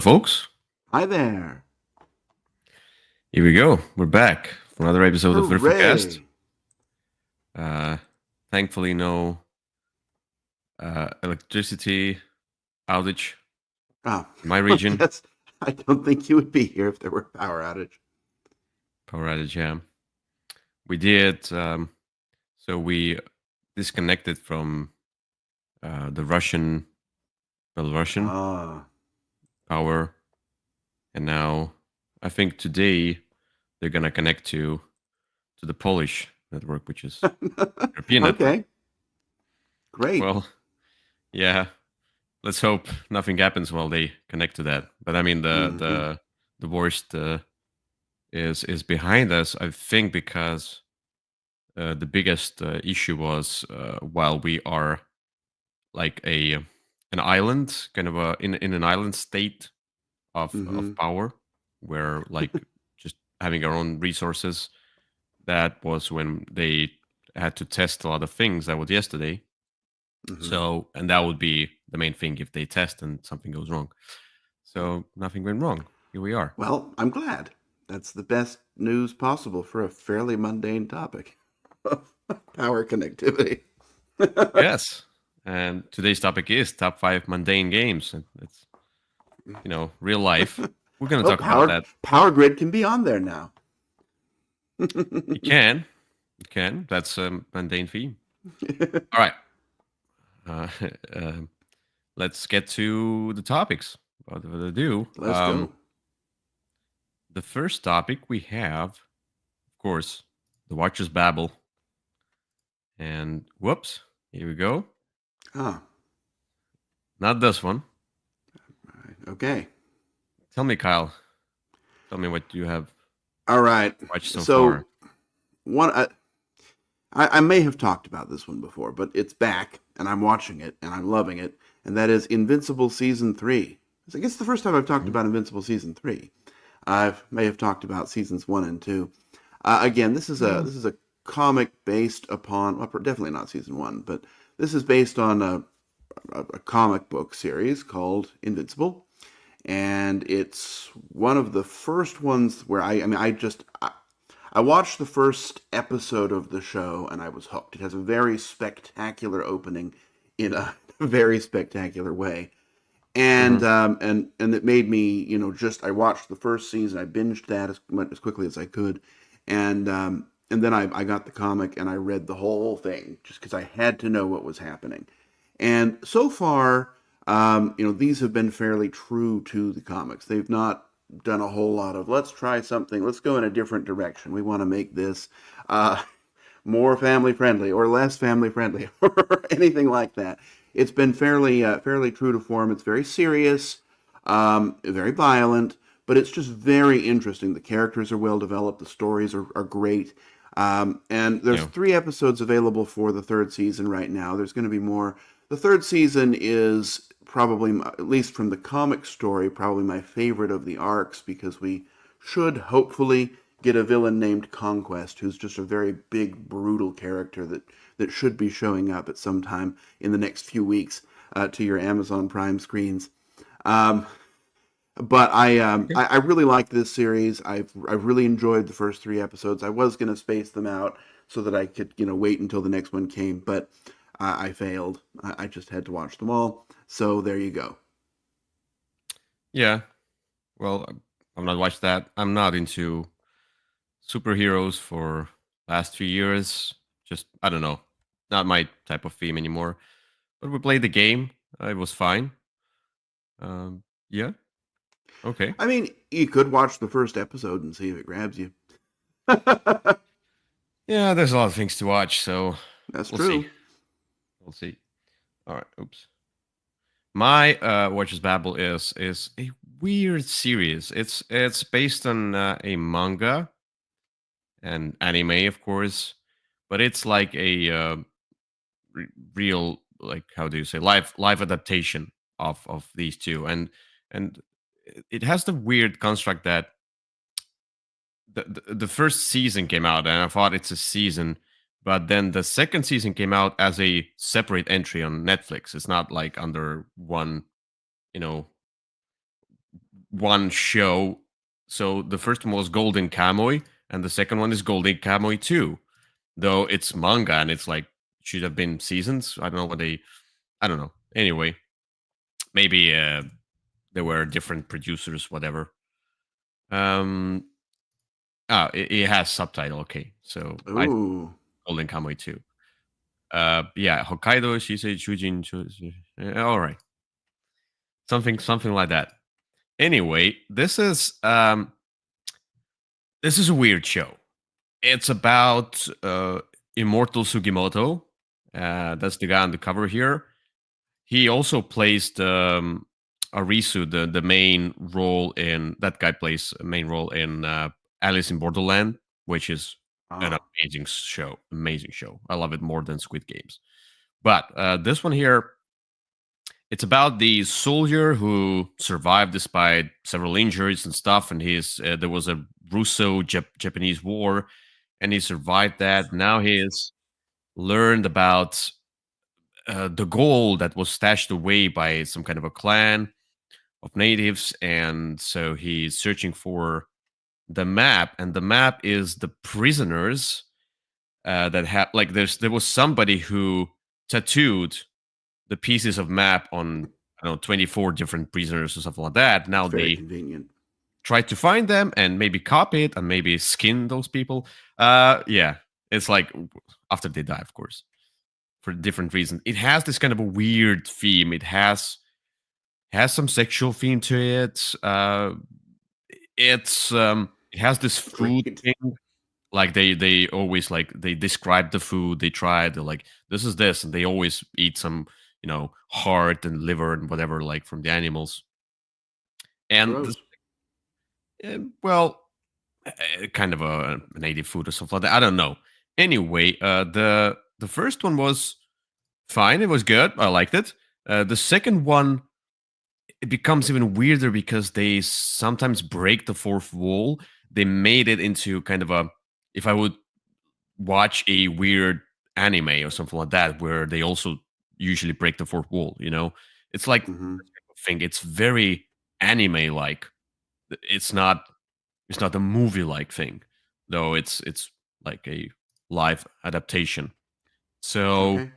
Hello, folks. Hi there. Here we go. We're back for another episode of Würfelcast. Hooray. Uh, Thankfully, no electricity outage Oh, in my well, region. yes, I don't think you would be here if there were a power outage. Power outage, yeah. We did. So we disconnected from the Belarusian Ah, power, and now I think today they're gonna connect to the Polish network, which is European network. okay, great. Well, yeah. Let's hope nothing happens while they connect to that. But I mean, the Hmm. the worst is behind us. I think because the biggest issue was while we are like an island, kind of in an island state of Hmm. power, where like just having our own resources. That was when they had to test a lot of things. That was yesterday. Hmm. So, and that would be the main thing if they test and something goes wrong. So nothing went wrong. Here we are. Well, I'm glad. That's the best news possible for a fairly mundane topic. Power connectivity. Yes. And today's topic is top 5 mundane games. And it's, real life. We're going to Well, talk about power that. power grid can be on there now. You can. You can. That's a mundane theme. All right. Uh, um, let's get to the topics. Without further ado, Let's go. the first topic we have, of course, the Watcher's Babble. And whoops, here we go. Ah, Not this one. okay. Tell me, Kyle. Tell me what you have All right. watched so So far. one, I may have talked about this one before, but it's back, and I'm watching it, and I'm loving it, and that is Invincible Season 3. I guess the first time I've talked Mhm. about Invincible Season 3. I may have talked about Seasons 1 and 2. Again, Yeah. this is a comic based upon, well, definitely not Season 1, but this is based on a comic book series called Invincible, and it's one of the first ones where I watched the first episode of the show and I was hooked. It has a very spectacular opening in a very spectacular way. Hmm. And it made me, just I watched the first season, I binged that as quickly as I could, and then I got the comic and I read the whole thing just because I had to know what was happening. And so far, these have been fairly true to the comics. They've not done a whole lot of let's try something, let's go in a different direction. We want to make this uh, more family friendly or less family friendly or anything like that. It's been fairly true to form. It's very serious, very violent, but it's just very interesting. The characters are well developed. The stories are great. And there's Yeah. 3 episodes available for the third season right now. There's going to be more. The third season is probably, at least from the comic story, probably my favorite of the arcs because we should hopefully get a villain named Conquest, who's just a very big, brutal character that should be showing up at some time in the next few weeks to your Amazon Prime screens. Um, but Okay. I really like this series. I've really enjoyed the first 3 episodes. I was going to space them out so that I could wait until the next one came, but I failed. I just had to watch them all. So there you go. Yeah. Well, I've not watched that. I'm not into superheroes for last 3 years. Just I don't know, not my type of theme anymore. But we played the game. It was fine. Yeah. Okay. I mean, you could watch the first episode and see if it grabs you. Yeah, there's a lot of things to watch, so That's we'll see. true. We'll see. All right. Oops. My Watches Babel is a weird series. It's based on a manga and anime, of course, but it's like a real, like, how do you say, live adaptation of these two, and it has the weird construct that the first season came out, and I thought it's a season, but then the second season came out as a separate entry on Netflix. It's not like under one, you know, one show. So the first one was Golden Kamuy, and the second one is Golden Kamuy 2. Though it's manga and it's like should have been seasons. I don't know what they. I don't know. Anyway, maybe there were different producers, whatever. Um. It has subtitle. Okay, so I Ooh, Golden Kamuy 2. Yeah, Hokkaido Shisei Chujin. All right, something like that. Anyway, this is a weird show. It's about Immortal Sugimoto. That's the guy on the cover here. He also plays Arisu, the main role in that guy plays a main role in Alice in Borderland, which is an ah, amazing show. Amazing show. I love it more than Squid Games. But this one here, it's about the soldier who survived despite several injuries and stuff. And there was a Russo-Japanese war, and he survived that. Now he has learned about the gold that was stashed away by some kind of a clan of natives, and so he's searching for the map, and the map is the prisoners that have like there was somebody who tattooed the pieces of map on I don't know 24 different prisoners or something like that. it's Now very they convenient. try to find them and maybe copy it and maybe skin those people. Yeah, it's like after they die, of course, for different reasons. It has this kind of a weird theme. It has some sexual theme to it. It has this food Great. thing. Like they always like they describe the food they try. They're like this is this, and they always eat some heart and liver and whatever like from the animals. And this, Gross. well, kind of a native food or something like that. I don't know. Anyway, the first one was fine. It was good. I liked it. The second one it becomes even weirder because they sometimes break the fourth wall. They made it into kind of a if I would watch a weird anime or something like that where they also usually break the fourth wall. It's like Hmm. thing. It's very anime like. It's not it's not a movie like thing, though it's like a live adaptation. So Okay.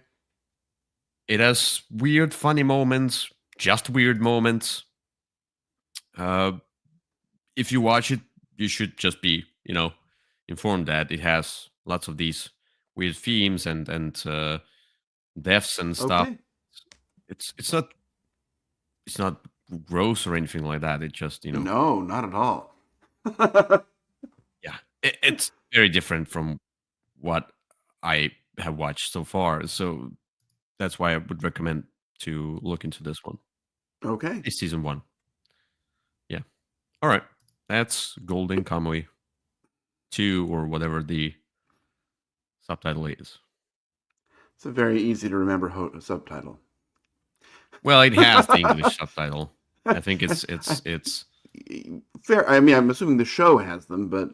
it has weird funny moments, just weird moments. Uh if you watch it, you should just be, informed that it has lots of these weird themes and deaths and stuff. Okay. It's not gross or anything like that. It just, No, not at all. yeah, it's very different from what I have watched so far. So that's why I would recommend to look into this one. Okay. It's season one. Yeah. All right. That's Golden Kamuy 2 or whatever the subtitle is. It's a very easy to remember subtitle. Well, it has the English subtitle. I think it's Fair. I mean, I'm assuming the show has them, but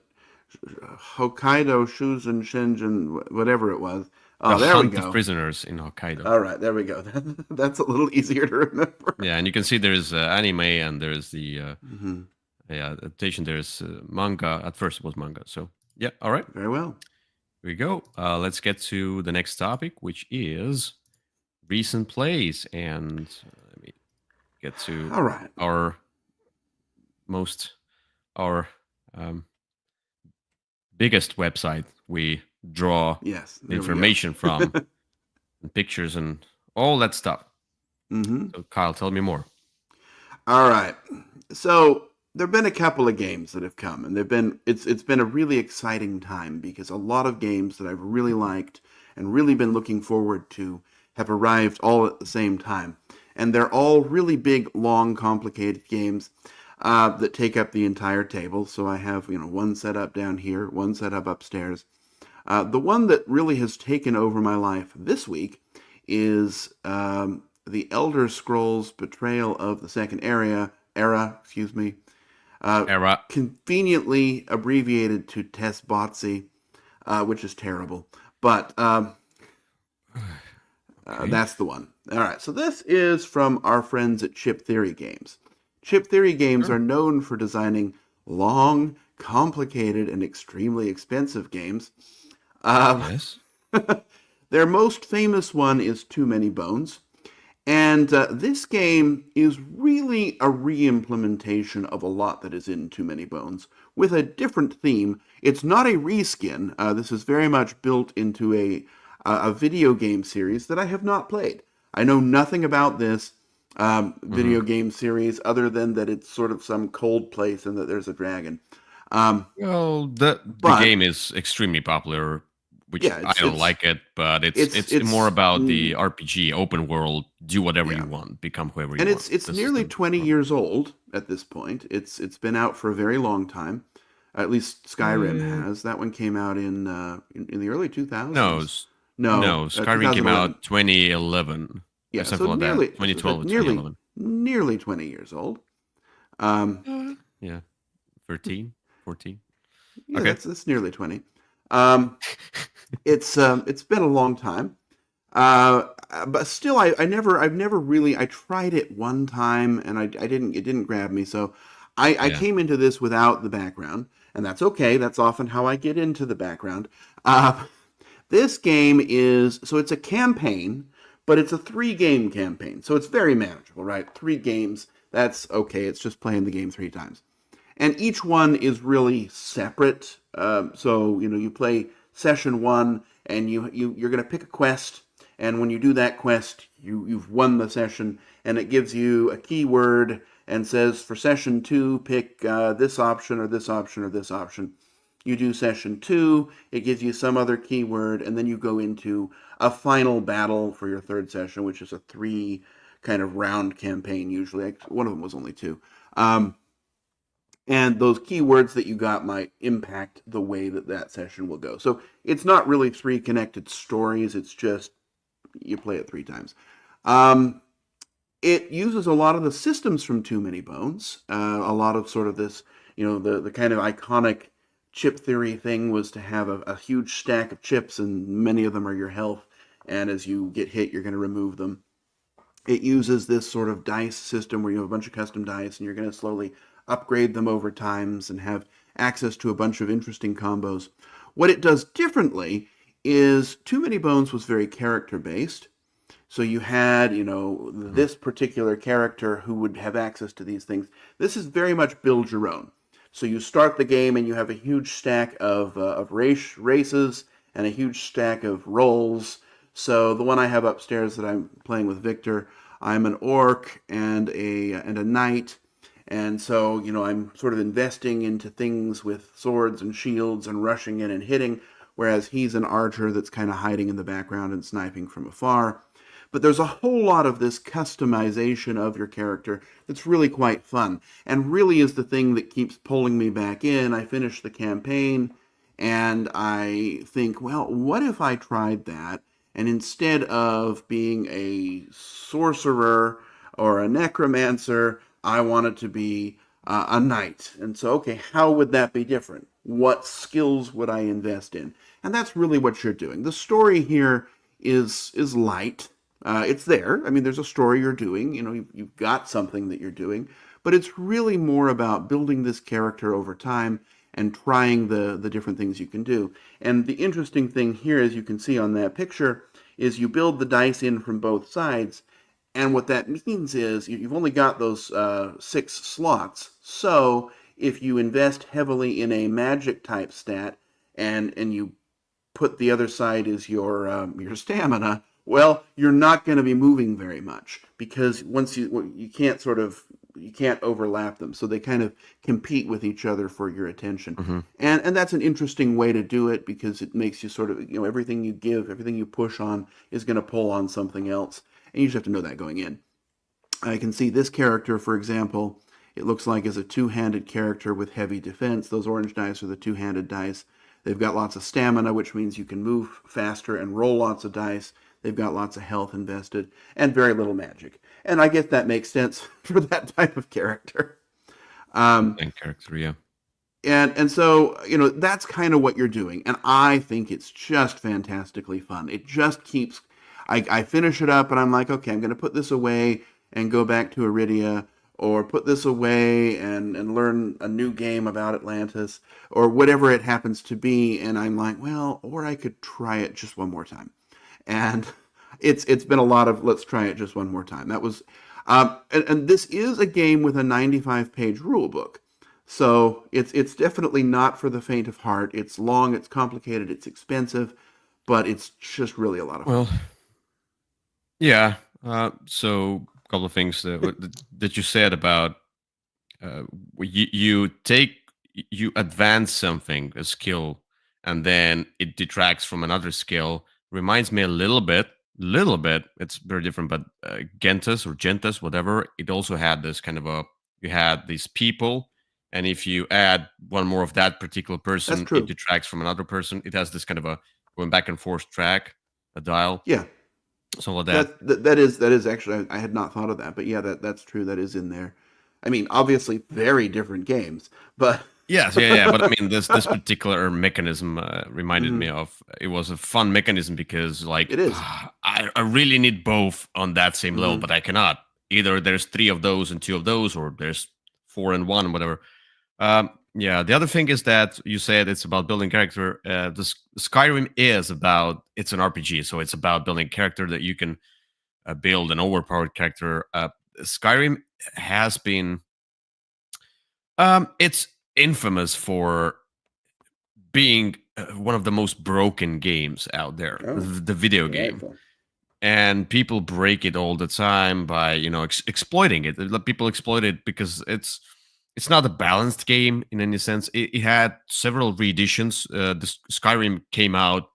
Hokkaido Shuzen Shingen, whatever it was. The Oh, there we Hunt of go. Prisoners in Hokkaido. All right, there we go. That's a little easier to remember. Yeah, and you can see there's anime and there's the Hmm. adaptation. There's manga. At first, it was manga. So yeah, all right, Very well. here we go. Let's get to the next topic, which is recent plays, and let me get to All right. our most our um, biggest website we draw Yes, the there we go. information from, and pictures and all that stuff. Hmm. So, Kyle, tell me more. All right. So there've been a couple of games that have come, and it's been a really exciting time because a lot of games that I've really liked and really been looking forward to have arrived all at the same time, and they're all really big, long, complicated games that take up the entire table. So I have one set up down here, one set up upstairs. The one that really has taken over my life this week is the Elder Scrolls Betrayal of the Second Era, Era. conveniently abbreviated to TESBOTSI, which is terrible. But Okay. that's the one. All right, so this is from our friends at Chip Theory Games. Chip theory games Sure. are known for designing long, complicated, and extremely expensive games. Um, Yes. their most famous one is Too Many Bones. And this game is really a re-implementation of a lot that is in Too Many Bones with a different theme. It's not a reskin. This is very much built into a video game series that I have not played. I know nothing about this Hmm. video game series other than that it's sort of some cold place and that there's a dragon. Um, Well, the but game is extremely popular, which yeah, I don't like it, but it's more it's about the RPG, open world, do whatever you yeah. want, become whoever you And want. it's This is nearly the 20 problem. years old at this point. It's been out for a very long time. At least Skyrim Uh, has. That one came out in the early no, 2000s. s- No, no, Skyrim came 2011. out 2011 or Yeah, so something like that. nearly 2012 or nearly 2011. nearly 20 years old. Um, Yeah, 13, 14. yeah, Okay. that's nearly 20. Um, it's been a long time. But still, I've never really, I tried it one time and it didn't grab me. So I Yeah. came into this without the background, and that's okay. That's often how I get into the background. Uh, this game so it's a campaign, but it's a 3 game campaign. So it's very manageable, right? 3 games, that's okay. It's just playing the game 3 times. And each one is really separate. So, you play session 1 and you're going to pick a quest. And when you do that quest, you've won the session, and it gives you a keyword and says for session 2, pick this option or this option or this option. You do session 2, it gives you some other keyword, and then you go into a final battle for your 3rd session, which is a 3 kind of round campaign usually. One of them was only 2. And those keywords that you got might impact the way that session will go. So it's not really 3 connected stories. It's just you play it 3 times. Um, it uses a lot of the systems from Too Many Bones. A lot of sort of this, the kind of iconic chip theory thing was to have a huge stack of chips, and many of them are your health. And as you get hit, you're going to remove them. It uses this sort of dice system where you have a bunch of custom dice and you're going to slowly upgrade them over times and have access to a bunch of interesting combos. What it does differently is Too Many Bones was very character based. So you had, Mhm. this particular character who would have access to these things. This is very much build your own. So you start the game and you have a huge stack of races and a huge stack of roles. So the one I have upstairs that I'm playing with Victor, I'm an orc and a knight. And so, I'm sort of investing into things with swords and shields and rushing in and hitting, whereas he's an archer that's kind of hiding in the background and sniping from afar. But there's a whole lot of this customization of your character that's really quite fun, and really is the thing that keeps pulling me back in. I finish the campaign and I think, well, what if I tried that? And instead of being a sorcerer or a necromancer, I wanted to be a knight. And so, okay, how would that be different? What skills would I invest in? And that's really what you're doing. The story here is light. It's there. I mean, there's a story you're doing. You've got something that you're doing, but it's really more about building this character over time and trying the different things you can do. And the interesting thing here, as you can see on that picture, is you build the dice in from both sides. And what that means is you've only got those 6 slots. So if you invest heavily in a magic type stat and you put the other side as your stamina, well, you're not going to be moving very much because once you can't overlap them. So they kind of compete with each other for your attention. Mhm. And that's an interesting way to do it because it makes you sort of, everything you give, everything you push on is going to pull on something else. And you just have to know that going in. I can see this character, for example, it looks like is a 2-handed character with heavy defense. Those orange dice are the 2-handed dice. They've got lots of stamina, which means you can move faster and roll lots of dice. They've got lots of health invested and very little magic. And I guess that makes sense for that type of character. Um, And character, yeah. and so, that's kind of what you're doing. And I think it's just fantastically fun. It just I finish it up and I'm like, okay, I'm going to put this away and go back to Iridia or put this away and learn a new game about Atlantis or whatever it happens to be. And I'm like, well, or I could try it just one more time. And it's been a lot of let's try it just one more time. That was, and this is a game with a 95-page rule book. So it's definitely not for the faint of heart. It's long, it's complicated, it's expensive, but it's just really a lot of fun. Well, yeah. So a couple of things that you said about uh, you advance something, a skill, and then it detracts from another skill. Reminds me a little bit. It's very different, but Gentis or Gentis, whatever. It also had this kind of a you had these people, and if you add one more of that particular That's person, it true. detracts from another person. It has this kind of a going back and forth track, a dial, Yeah, something like that. that is actually I had not thought of that, but yeah, that's true. That is in there. I mean, obviously very different games, but Yes, yeah, yeah. But I mean, this particular mechanism reminded me Mhm. of it was a fun mechanism because like It is. I really need both on that same level, Mhm. but I cannot. Either there's three of those and two of those, or there's four and one, whatever. Yeah. The other thing is that you said it's about building character. Skyrim is about it's an RPG, so it's about building character that you can build an overpowered character. Skyrim has been it's infamous for being one of the most broken games out there, Oh, the video game. delightful. And people break it all the time by exploiting it. People exploit it because it's not a balanced game in any sense. It had several reeditions. The Skyrim came out,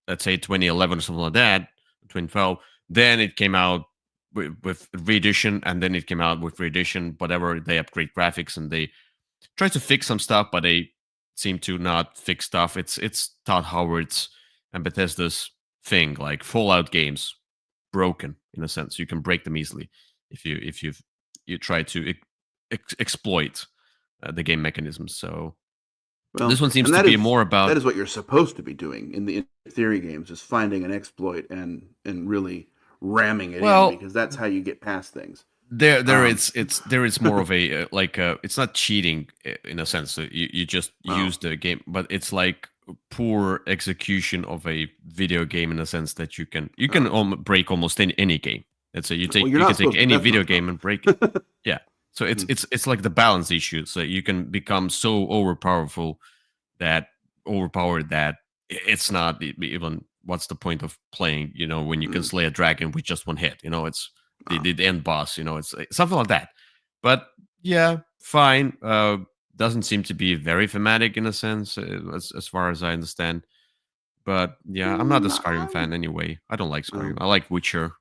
let's say 2011 or something like that, 2012. Then it came out with reedition, and then it came out with reedition. Whatever, they upgrade graphics and they try to fix some stuff, but they seem to not fix stuff. It's Todd Howard's and Bethesda's thing, like Fallout games, broken in a sense. You can break them easily if you try to exploit the game mechanisms. So this Well, one seems and to be more that about is what you're supposed to be doing in theory games is finding an exploit and really ramming it in well because that's how you get past things. there Um, it's more of a it's not cheating in a sense. You just oh, use the game, but it's like poor execution of a video game in a sense that you can oh. break almost any game. Let's say Well, you're you not can take supposed to. any That's video not game smart. and break it. Yeah. So it's Mhm. it's it's like the balance issue. So you can become so that overpowered that it's not even what's the point of playing, when you can Mhm. slay a dragon with just one hit. It's the, Oh. the end boss, it's something like that. But yeah, fine. Doesn't seem to be very thematic in a sense, as far as I understand. But yeah, I'm not a Skyrim I fan would. anyway. I don't like Skyrim. Oh. I like Witcher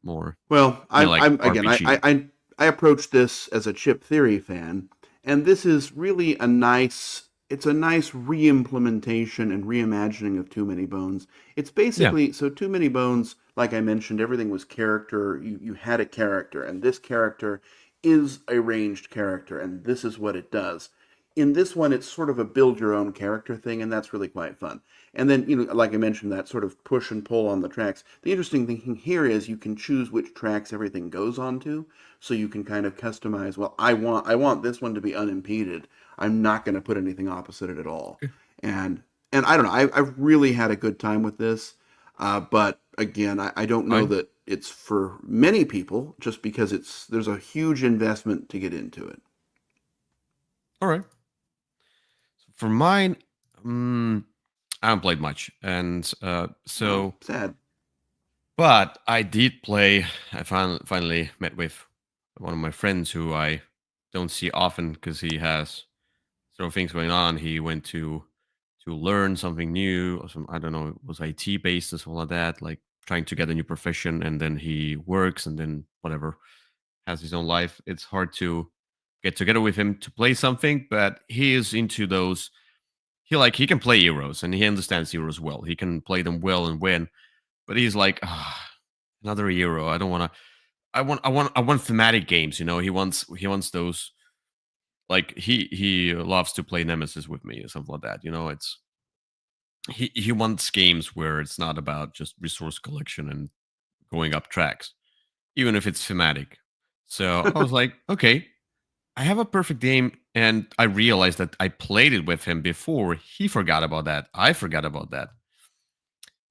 more. Well, I mean, like I'm again. RPG. I approach this as a chip theory fan, and this is really a nice. It's a nice re-implementation and reimagining of Too Many Bones. It's Yeah. basically so Too Many Bones. Like I mentioned, everything was character. You had a character, and this character is a ranged character, and this is what it does. In this one, it's sort of a build your own character thing, and that's really quite fun. And then, like I mentioned, that sort of push and pull on the tracks. The interesting thing here is you can choose which tracks everything goes onto, so you can kind of customize. Well, I want this one to be unimpeded. I'm not going to put anything opposite it at all. And and I don't know. I've really had a good time with this, but again, I don't know Fine. that it's for many people just because there's a huge investment to get into it. All right. For mine, mm, I haven't played much, and Oh, so sad. but I did play. I finally met with one of my friends who I don't see often because he has several things going on. He went to learn something new, or some I don't know, it was IT based or something like that, like trying to get a new profession, and then he works, and then whatever has his own life. It's hard to get together with him to play something, but he is into those. He can play heroes and he understands heroes well. He can play them well and win, but he's like, another hero. I don't want to. I want thematic games. He wants those. Like he loves to play Nemesis with me or something like that. It's he wants games where it's not about just resource collection and going up tracks, even if it's thematic. So I was like, okay, I have a perfect game. And I realized that I played it with him before. He forgot about that. I forgot about that.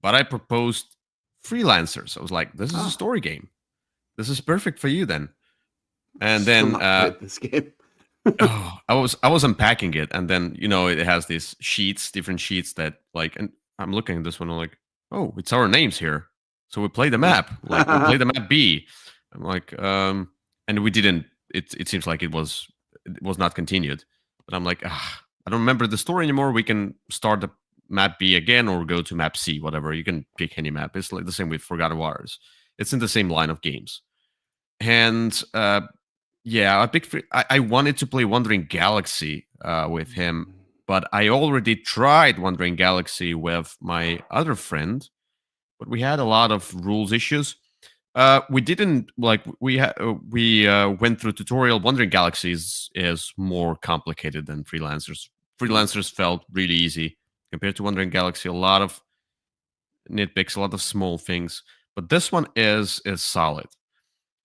But I proposed freelancers. I was like, this is a Ah, story game. This is perfect for you then. And still then not played this game. oh, I was unpacking it, and then it has these sheets, different sheets that like, and I'm looking at this one, I'm like, oh, it's our names here. So we play the map, like we play the map B. I'm like, and we didn't. It seems like it was not continued. But I'm like, I don't remember the story anymore. We can start the map B again, or go to map C, whatever. You can pick any map. It's like the same with Forgotten Waters. It's in the same line of games, and yeah, a big. I wanted to play Wandering Galaxy with him, but I already tried Wandering Galaxy with my other friend, but we had a lot of rules issues. We didn't like we went through tutorial. Wandering Galaxies is more complicated than Freelancers. Freelancers felt really easy compared to Wandering Galaxy. A lot of nitpicks, a lot of small things, but this one is solid.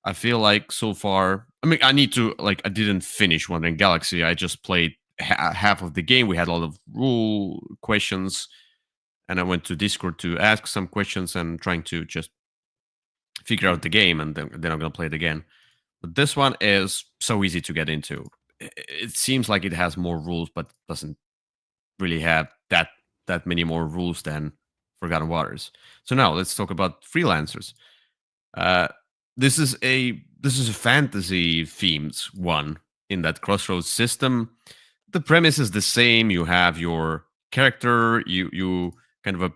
I feel like so far, I mean, I need to like, I didn't finish Wandering Galaxy. I just played half of the game. We had a lot of rule questions, and I went to Discord to ask some questions and trying to just figure out the game, and then I'm gonna play it again. But this one is so easy to get into. It seems like it has more rules, but doesn't really have that many more rules than Forgotten Waters. So now let's talk about freelancers. Uh, this is a fantasy themed one in that crossroads system. The premise is the same. You have your character. You kind of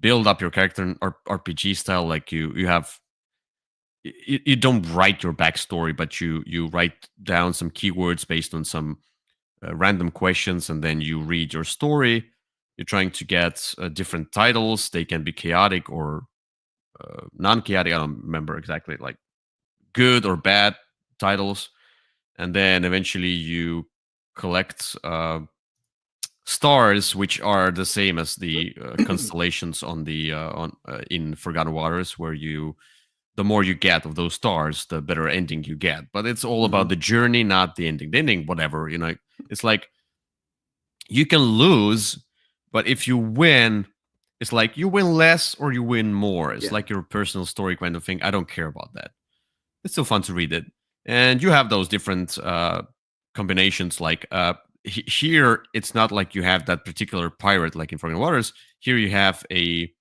build up your character in RPG style. Like you have you don't write your backstory, but you write down some keywords based on some random questions, and then you read your story. You're trying to get different titles. They can be chaotic or non-chaotic. I don't remember exactly, like good or bad titles, and then eventually you collect stars, which are the same as the constellations on the on in Forgotten Waters, where you the more you get of those stars, the better ending you get. But it's all about Mhm. the journey, not the ending. The ending, whatever, it's like you can lose, but if you win, it's like you win less or you win more. It's Yeah. like your personal story kind of thing. I don't care about that. It's still fun to read it, and you have those different combinations. Like here, it's not like you have that particular pirate like in Forgotten Waters. Here you have a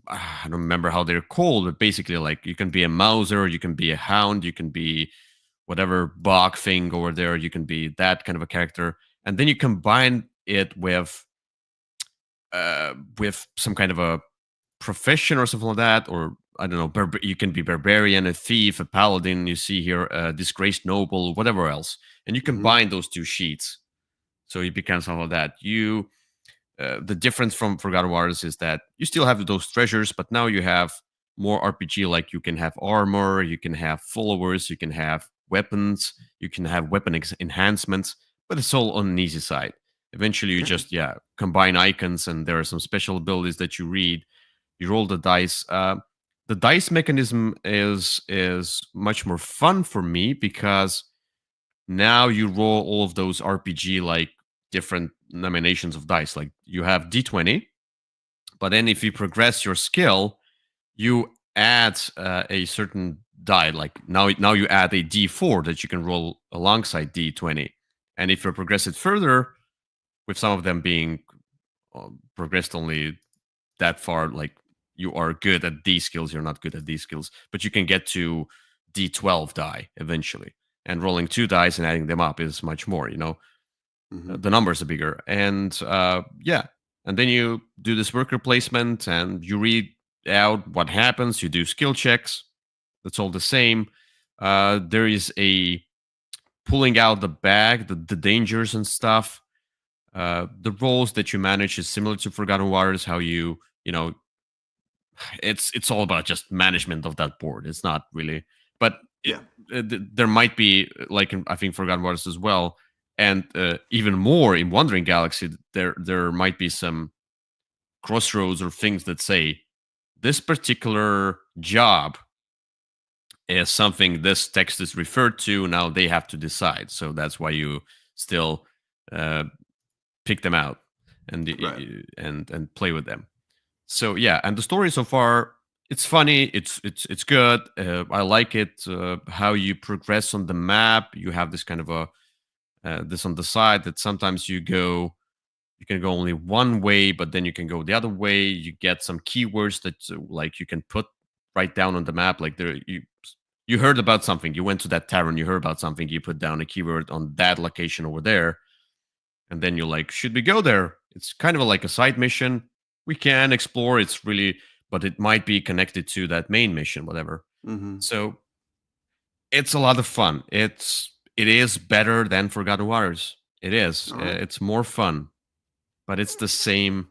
I don't remember how they're called, but basically, like you can be a Mauser, you can be a Hound, you can be whatever bog thing over there. You can be that kind of a character, and then you combine it with some kind of a profession or something like that, or I don't know, you can be barbarian, a thief, a paladin. You see here, a disgraced noble, whatever else, and you Mhm. combine those two sheets, so it becomes something like that. The difference from Forgotten Waters is that you still have those treasures, but now you have more RPG. Like you can have armor, you can have followers, you can have weapons, you can have weapon enhancements, but it's all on an easy side. Eventually, you Okay. just combine icons, and there are some special abilities that you read. You roll the dice. The dice mechanism is much more fun for me because now you roll all of those RPG like different nominations of dice. Like you have D20, but then if you progress your skill, you add a certain die. Like now you add a D4 that you can roll alongside D20. And if you progress it further, with some of them being progressed only that far, like you are good at these skills, you're not good at these skills, but you can get to D12 die eventually. And rolling two dice and adding them up is much more, Mhm. the numbers are bigger. And yeah, and then you do this worker placement and you read out what happens, you do skill checks. That's all the same. There is a pulling out the bag, the dangers and stuff. The roles that you manage is similar to Forgotten Waters, how you know it's all about just management of that board. It's not really, but Yeah. there might be like I think Forgotten Waters as well, and even more in Wandering Galaxy. There might be some crossroads or things that say this particular job is something this text is referred to. Now they have to decide. So that's why you still uh, pick them out and Right. and play with them. So yeah, and the story so far, it's funny, it's good. I like it. How you progress on the map. You have this kind of a this on the side that sometimes you can go only one way, but then you can go the other way. You get some keywords that like you can put right down on the map. Like you heard about something, you went to that tavern, you heard about something, you put down a keyword on that location over there, and then you're like, should we go there? It's kind of like a side mission. We can explore. It's really, but it might be connected to that main mission, whatever. Mm-hmm. So it's a lot of fun. It is better than Forgotten Waters. It is. All right. It's more fun, but it's the same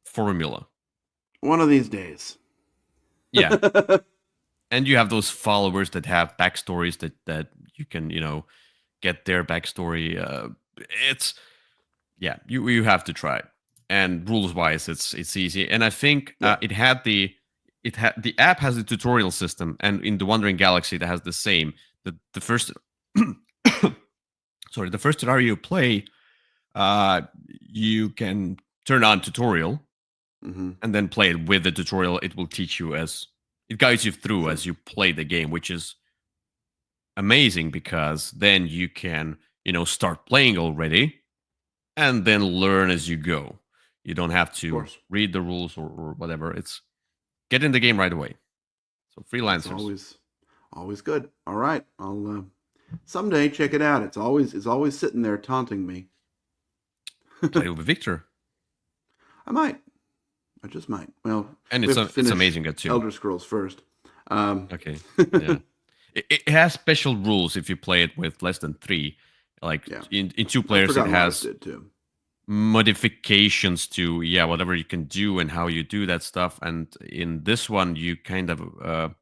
formula. One of these days. Yeah, and you have those followers that have backstories that you can get their backstory. It's yeah, you have to try it. And rules wise, it's easy. And I think Yeah. the app has a tutorial system, and in the Wandering Galaxy that has the same. The first sorry, the first scenario you play, you can turn on tutorial Mm-hmm. and then play it with the tutorial. It will teach you as it guides you through Sure. as you play the game, which is amazing because then you can start playing already and then learn as you go. You don't have Of to course. read the rules or whatever. It's get in the game right away. So That's freelancers, always good. All right. I'll someday check it out. It's always sitting there taunting me. play with Victor, I might. I just might. Well, and we have to it's finish amazing good too. Elder Scrolls first. Um, Okay, yeah, it has special rules if you play it with less than three. Like yeah. in two I players, it forgot Waters has did too. modifications to whatever you can do and how you do that stuff. And in this one, you kind of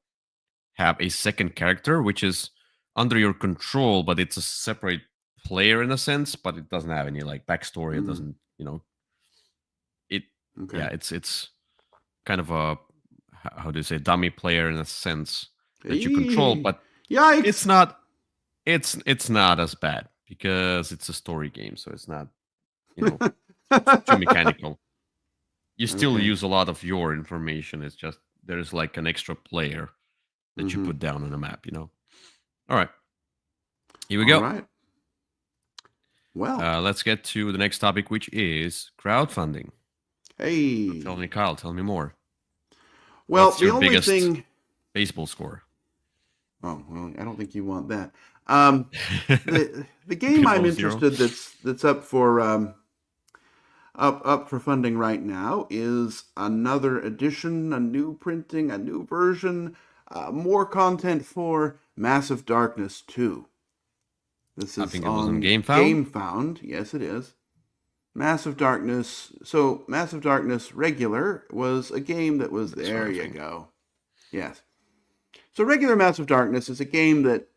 have a second character which is under your control, but it's a separate player in a sense, but it doesn't have any like backstory. It Mm, doesn't, it okay. yeah, it's kind of a how do you say dummy player in a sense that you control, Eee, but it's yikes! not it's not as bad because it's a story game, so it's not you know too mechanical. You still Okay. use a lot of your information. It's just there's like an extra player that you Mm-hmm. put down on a map. All right, here we All go. right. Well, Let's get to the next topic, which is crowdfunding. Tell me, hey. Kyle, tell me more. Well, What's the your only biggest thing. baseball score? Oh well, I don't think you want that. Um, the game I'm Below zero? interested that's up for up for funding right now is another edition, a new printing, a new version, more content for Massive Darkness 2. This I is think it was on on GameFound. GameFound. Yes, it is. Massive Darkness. So, Massive Darkness Regular was a game that was This one, there. I You think. go. Yes. So, Regular Massive Darkness is a game that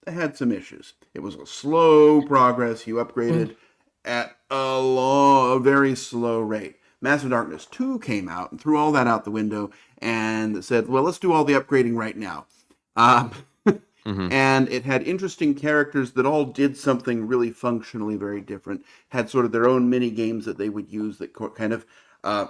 had some issues. It was a slow progress. You upgraded at a very slow rate. Massive Darkness 2 came out and threw all that out the window and said, well, let's do all the upgrading right now. Um, Mm-hmm. and it had interesting characters that all did something really functionally very different, had sort of their own mini games that they would use that kind of uh,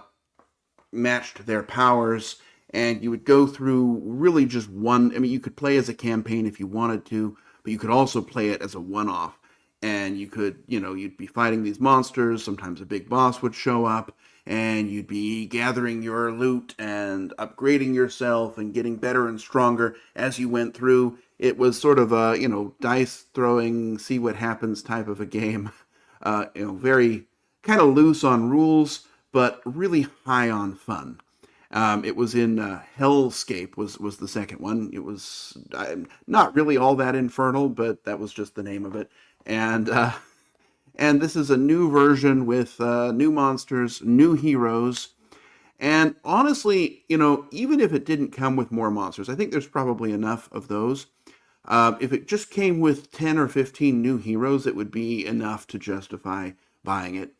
matched their powers. And you would go through really just one. I mean, you could play as a campaign if you wanted to, but you could also play it as a one off. And you could, you'd be fighting these monsters. Sometimes a big boss would show up, and you'd be gathering your loot and upgrading yourself and getting better and stronger as you went through. It was sort of a, dice throwing, see what happens type of a game. Very kind of loose on rules, but really high on fun. It was in Hellscape was the second one. It was not really all that infernal, but that was just the name of it. And this is a new version with new monsters, new heroes, and honestly, even if it didn't come with more monsters, I think there's probably enough of those. If it just came with 10 or 15 new heroes, it would be enough to justify buying it.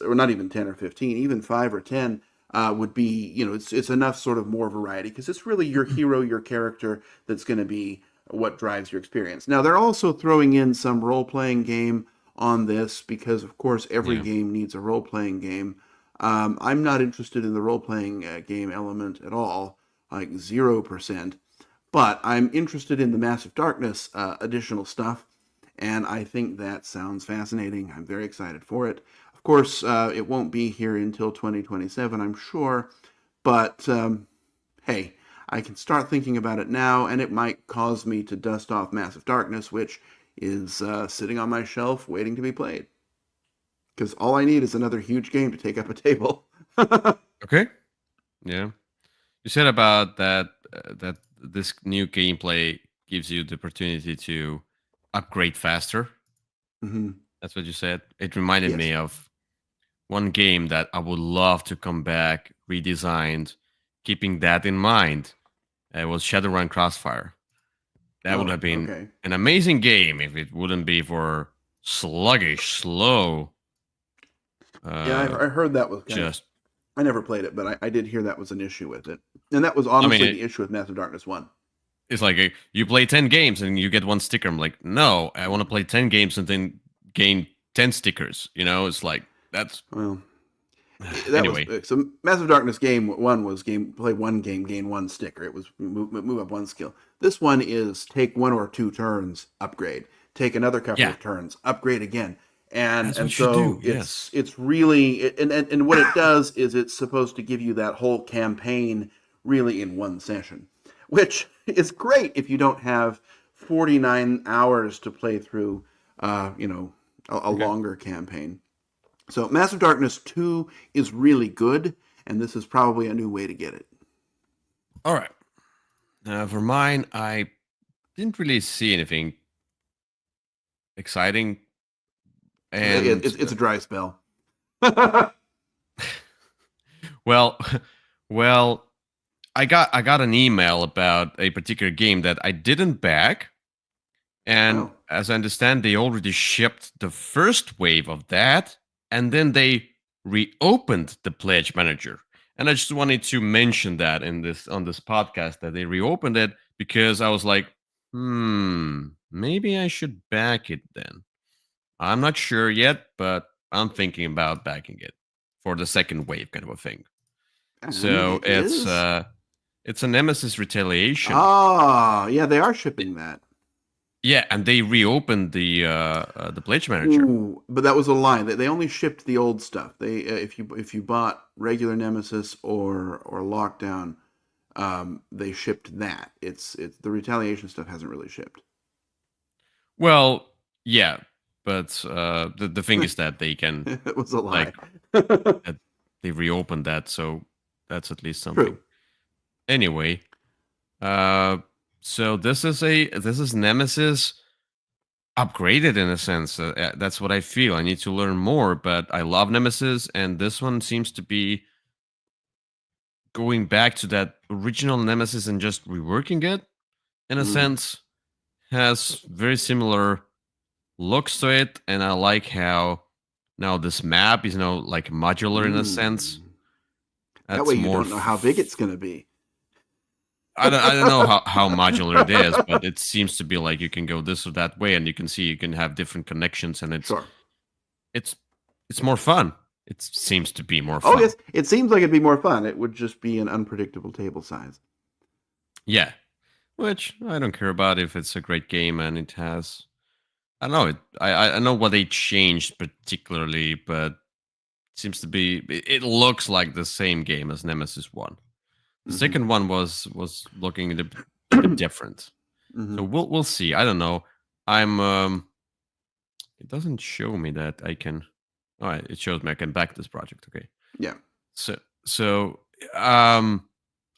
Or not even 10 or 15, even 5 or 10. would be, it's enough sort of more variety because it's really your hero, your character that's going to be what drives your experience. Now they're also throwing in some role playing game on this because, of course, every Yeah. game needs a role playing game. I'm not interested in the role playing game element at all, like 0%. But I'm interested in the Massive Darkness additional stuff, and I think that sounds fascinating. I'm very excited for it. Of course, it won't be here until 2027, I'm sure, but hey, I can start thinking about it now, and it might cause me to dust off Massive Darkness, which is sitting on my shelf waiting to be played. Because all I need is another huge game to take up a table. Okay. Yeah. You said about that this new gameplay gives you the opportunity to upgrade faster. Hmm. That's what you said. It reminded Yes. me of one game that I would love to come back redesigned, keeping that in mind. It was Shadowrun Crossfire. That would Oh, have been okay. an amazing game if it wouldn't be for sluggish, slow. Yeah, Uh, I heard that was kind of. just I never played it, but I did hear that was an issue with it, and that was I mean, honestly the issue with Massive Darkness One. it's like you play 10 games and you get one sticker. I'm like, no, I want to play 10 games and then gain 10 stickers. It's like that's Well, that was anyway. so. Massive Darkness game one was play one game, gain one sticker. It was move up one skill. This one is take one or two turns, upgrade. Take another couple Yeah, of turns, upgrade again. And that's and what you so do. Yes. it's really and what it does is it's supposed to give you that whole campaign really in one session, which is great if you don't have 49 hours to play through a Okay. longer campaign. So Massive Darkness 2 is really good, and this is probably a new way to get it. All right. For mine, I didn't really see anything exciting, and It's a dry spell. Oh, well, well, I got an email about a particular game that I didn't back, and as I understand, they already shipped the first wave of that, and then they reopened the Pledge Manager. And I just wanted to mention that on this podcast that they reopened it because I was like, maybe I should back it then. I'm not sure yet, but I'm thinking about backing it for the second wave kind of a thing. any So ideas? it's a Nemesis Retaliation. Ah, yeah, they are shipping that. Yeah, and they reopened the Pledge Manager. Ooh, but that was a lie. They only shipped the old stuff. They if you bought regular Nemesis or Lockdown, they shipped that. It's the retaliation stuff hasn't really shipped. Well, yeah, but the thing is that they can It was a lie. like that they reopened that, so that's at least something. True. Anyway, uh, so this is Nemesis upgraded in a sense. That's what I feel. I need to learn more, but I love Nemesis, and this one seems to be going back to that original Nemesis and just reworking it in a Mm. sense. Has very similar looks to it, and I like how now this map is like modular in a sense. Mm. That way That's you more. don't know how big it's going to be. I don't know how modular it is, but it seems to be like you can go this or that way, and you can see you can have different connections, and Sure. it's it's more fun. It seems to be more Oh, fun. yes. It seems like it'd be more fun. It would just be an unpredictable table size. Yeah, which I don't care about if it's a great game and it has. I don't know. I know what they changed particularly, but it seems to be. It looks like the same game as Nemesis One. The Hmm. second one was looking a bit different. So Hmm. we'll see. I don't know. I'm It doesn't show me that I can. All right, it shows me I can back this project. Okay. Yeah. So um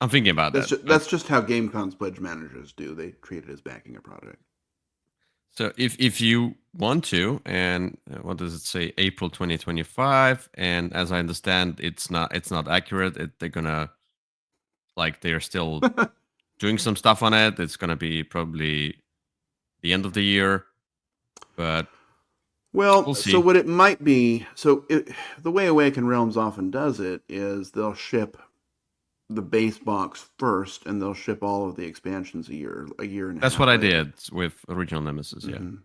I'm thinking about that. But That's just how GameCon's pledge managers do. They treat it as backing a product. so if you want to, and what does it say? April 2025, and as I understand, it's not accurate. They're gonna like they're still doing some stuff on it. It's gonna be probably the end of the year, but Well, We'll so see. what it might be, the way Awaken Realms often does it is they'll ship the base box first, and they'll ship all of the expansions a year and a That's half what I later. did with original Nemesis, yeah. Hmm.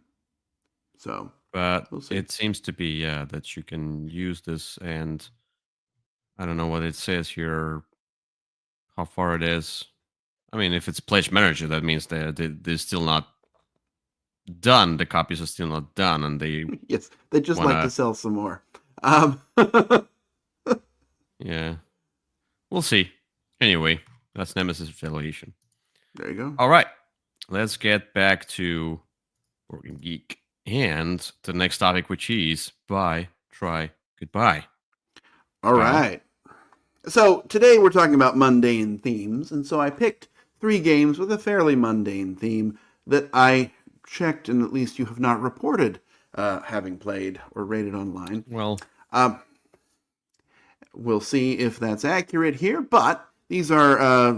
So But we'll see. it seems to be, yeah, that you can use this, and I don't know what it says here, how far it is. I mean, if it's pledge manager, that means they're still not done. The copies are still not done, and they Yes, they just like to wanna, sell some more. yeah. We'll see. Anyway, that's Nemesis Retaliation. There you go. All right, let's get back to Working Geek and the next topic, which is buy, try, goodbye. All Kyle. right. So today we're talking about mundane themes, and so I picked 3 games with a fairly mundane theme that I checked, and at least you have not reported having played or rated online. Well, Um, we'll see if that's accurate here, but these are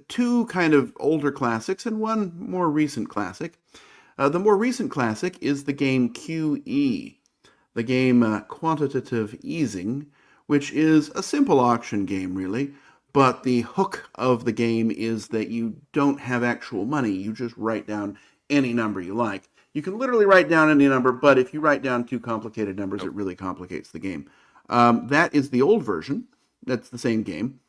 2 kind of older classics and 1 more recent classic. The more recent classic is the game QE, the game Quantitative Easing, which is a simple auction game, really. But the hook of the game is that you don't have actual money. You just write down any number you like. You can literally write down any number, but if you write down too complicated numbers, it really complicates the game. That is the old version. That's the same game.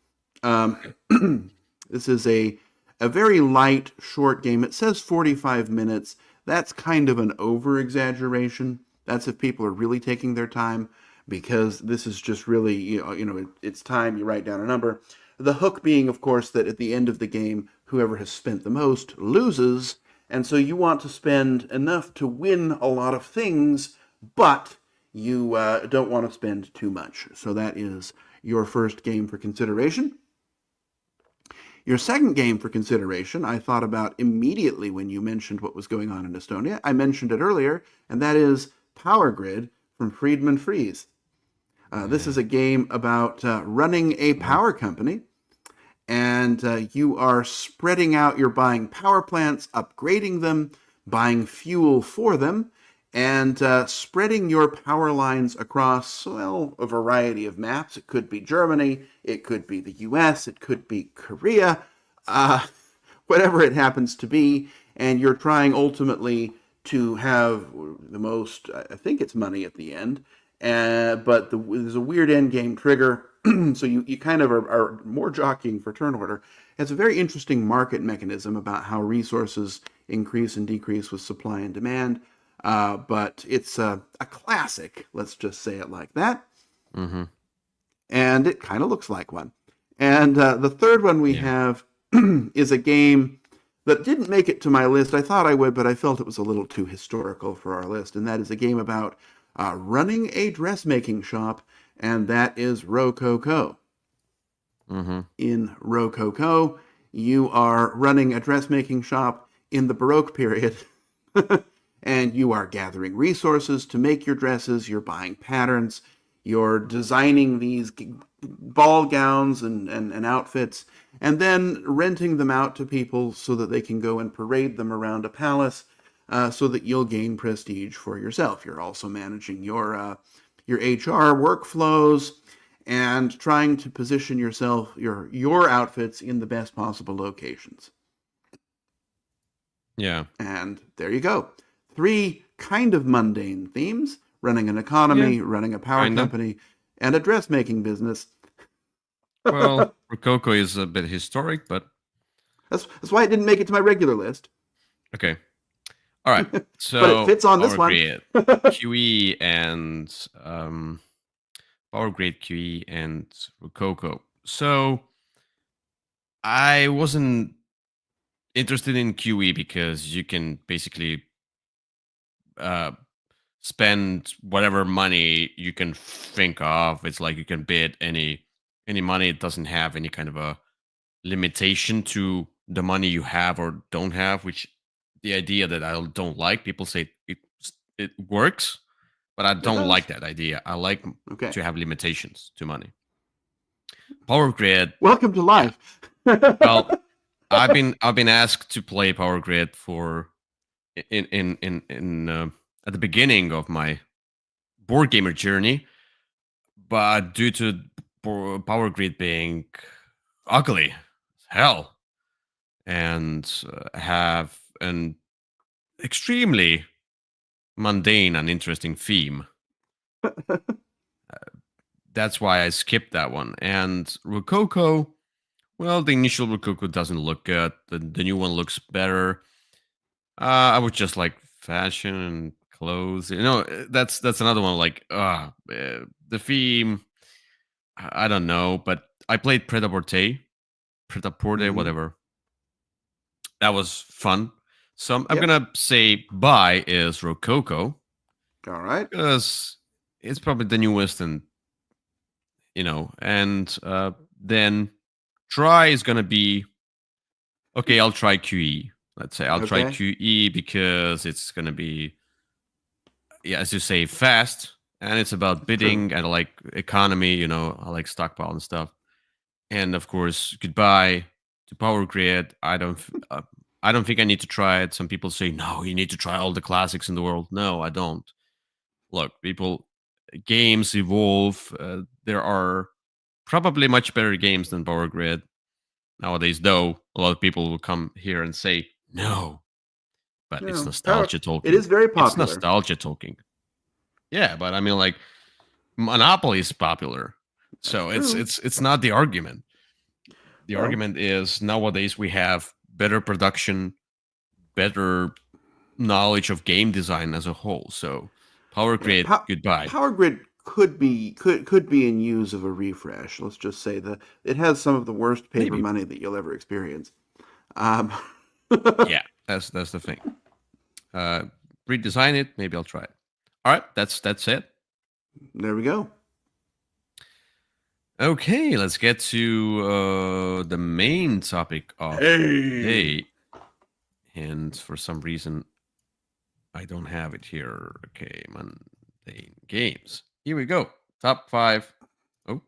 Um, this is a very light, short game. It says 45 minutes. That's kind of an over exaggeration. That's if people are really taking their time, because this is just really, it's time, you write down a number. The hook being, of course, that at the end of the game, whoever has spent the most loses. And so you want to spend enough to win a lot of things, but you don't want to spend too much. So that is your first game for consideration. Your second game for consideration, I thought about immediately when you mentioned what was going on in Estonia. I mentioned it earlier, and that is Power Grid from Friedman Freeze. This is a game about running a power company, and you are spreading out, you're buying power plants, upgrading them, buying fuel for them, and spreading your power lines across, well, a variety of maps. It could be Germany, it could be the US, it could be Korea, uh, whatever it happens to be, and you're trying ultimately to have the most, I think it's money at the end, but there's a weird end game trigger, so you kind of are more jockeying for turn order. It's a very interesting market mechanism about how resources increase and decrease with supply and demand. But it's a classic, let's just say it like that. mm-hmm. And it kind of looks like one. And the third one we Yeah. have is a game that didn't make it to my list. I thought I would, but I felt it was a little too historical for our list. And that is a game about running a dressmaking shop, and that is Rococo. Mm-hmm. In Rococo, you are running a dressmaking shop in the Baroque period. And you are gathering resources to make your dresses, you're buying patterns, you're designing these ball gowns and outfits, and then renting them out to people so that they can go and parade them around a palace, so that you'll gain prestige for yourself. You're also managing your HR workflows and trying to position yourself, your outfits in the best possible locations. Yeah. And there you go. 3 kind of mundane themes: running an Yeah. economy, running a power Kinda. company, and a dressmaking business. Well, Rococo is a bit historic, but That's why it didn't make it to my regular list. okay. All right. But it So fits on this Power one. Grid, QE, and Power Grid, QE, and Rococo. So I wasn't interested in QE because you can basically uh, spend whatever money you can think of. It's like you can bid any money. It doesn't have any kind of a limitation to the money you have or don't have, which the idea that I don't like. People say it works, but I It don't like does. that idea. I like Okay. to have limitations to money. Power Grid, Welcome to yeah. life. Well, I've been asked to play Power Grid for in at the beginning of my board gamer journey, but due to Power Grid being ugly as hell and have an extremely mundane and interesting theme, that's why I skipped that one. And Rococo, well, the initial Rococo doesn't look good. The new one looks better. I would just like fashion and clothes. That's another one. Like, the theme. I don't know, but I played Pret-a-Porter, Hmm. whatever. That was fun. So I'm Yep. gonna say buy is Rococo All right. because it's probably the newest, and and then try is gonna be okay. I'll try QE. Let's say I'll try Okay. QE because it's gonna be, yeah, as you say, fast, and it's about True. bidding and I like economy. I like stockpile and stuff. And of course, goodbye to Power Grid. I don't think I need to try it. Some people say no, you need to try all the classics in the world. No, I don't. Look, people, games evolve. There are probably much better games than Power Grid nowadays. Though a lot of people will come here and say no, but it's No, nostalgia it talking. is very It's popular. nostalgia talking. Yeah, but I mean, like, Monopoly is popular, That's so it's true. it's it's not the argument. The Well, argument is nowadays we have better production, better knowledge of game design as a whole. So Power yeah. Grid, goodbye. Power Grid could be in use of a refresh. Let's just say that it has some of the worst paper Maybe. money that you'll ever experience. Um, Yeah, that's the thing. Uh, Redesign it. Maybe I'll try it. All right, that's it. there we go. Okay, let's get to the main topic of the Hey. day. And for some reason, I don't have it here. Okay, mundane games. Here we go. Top 5. Oh,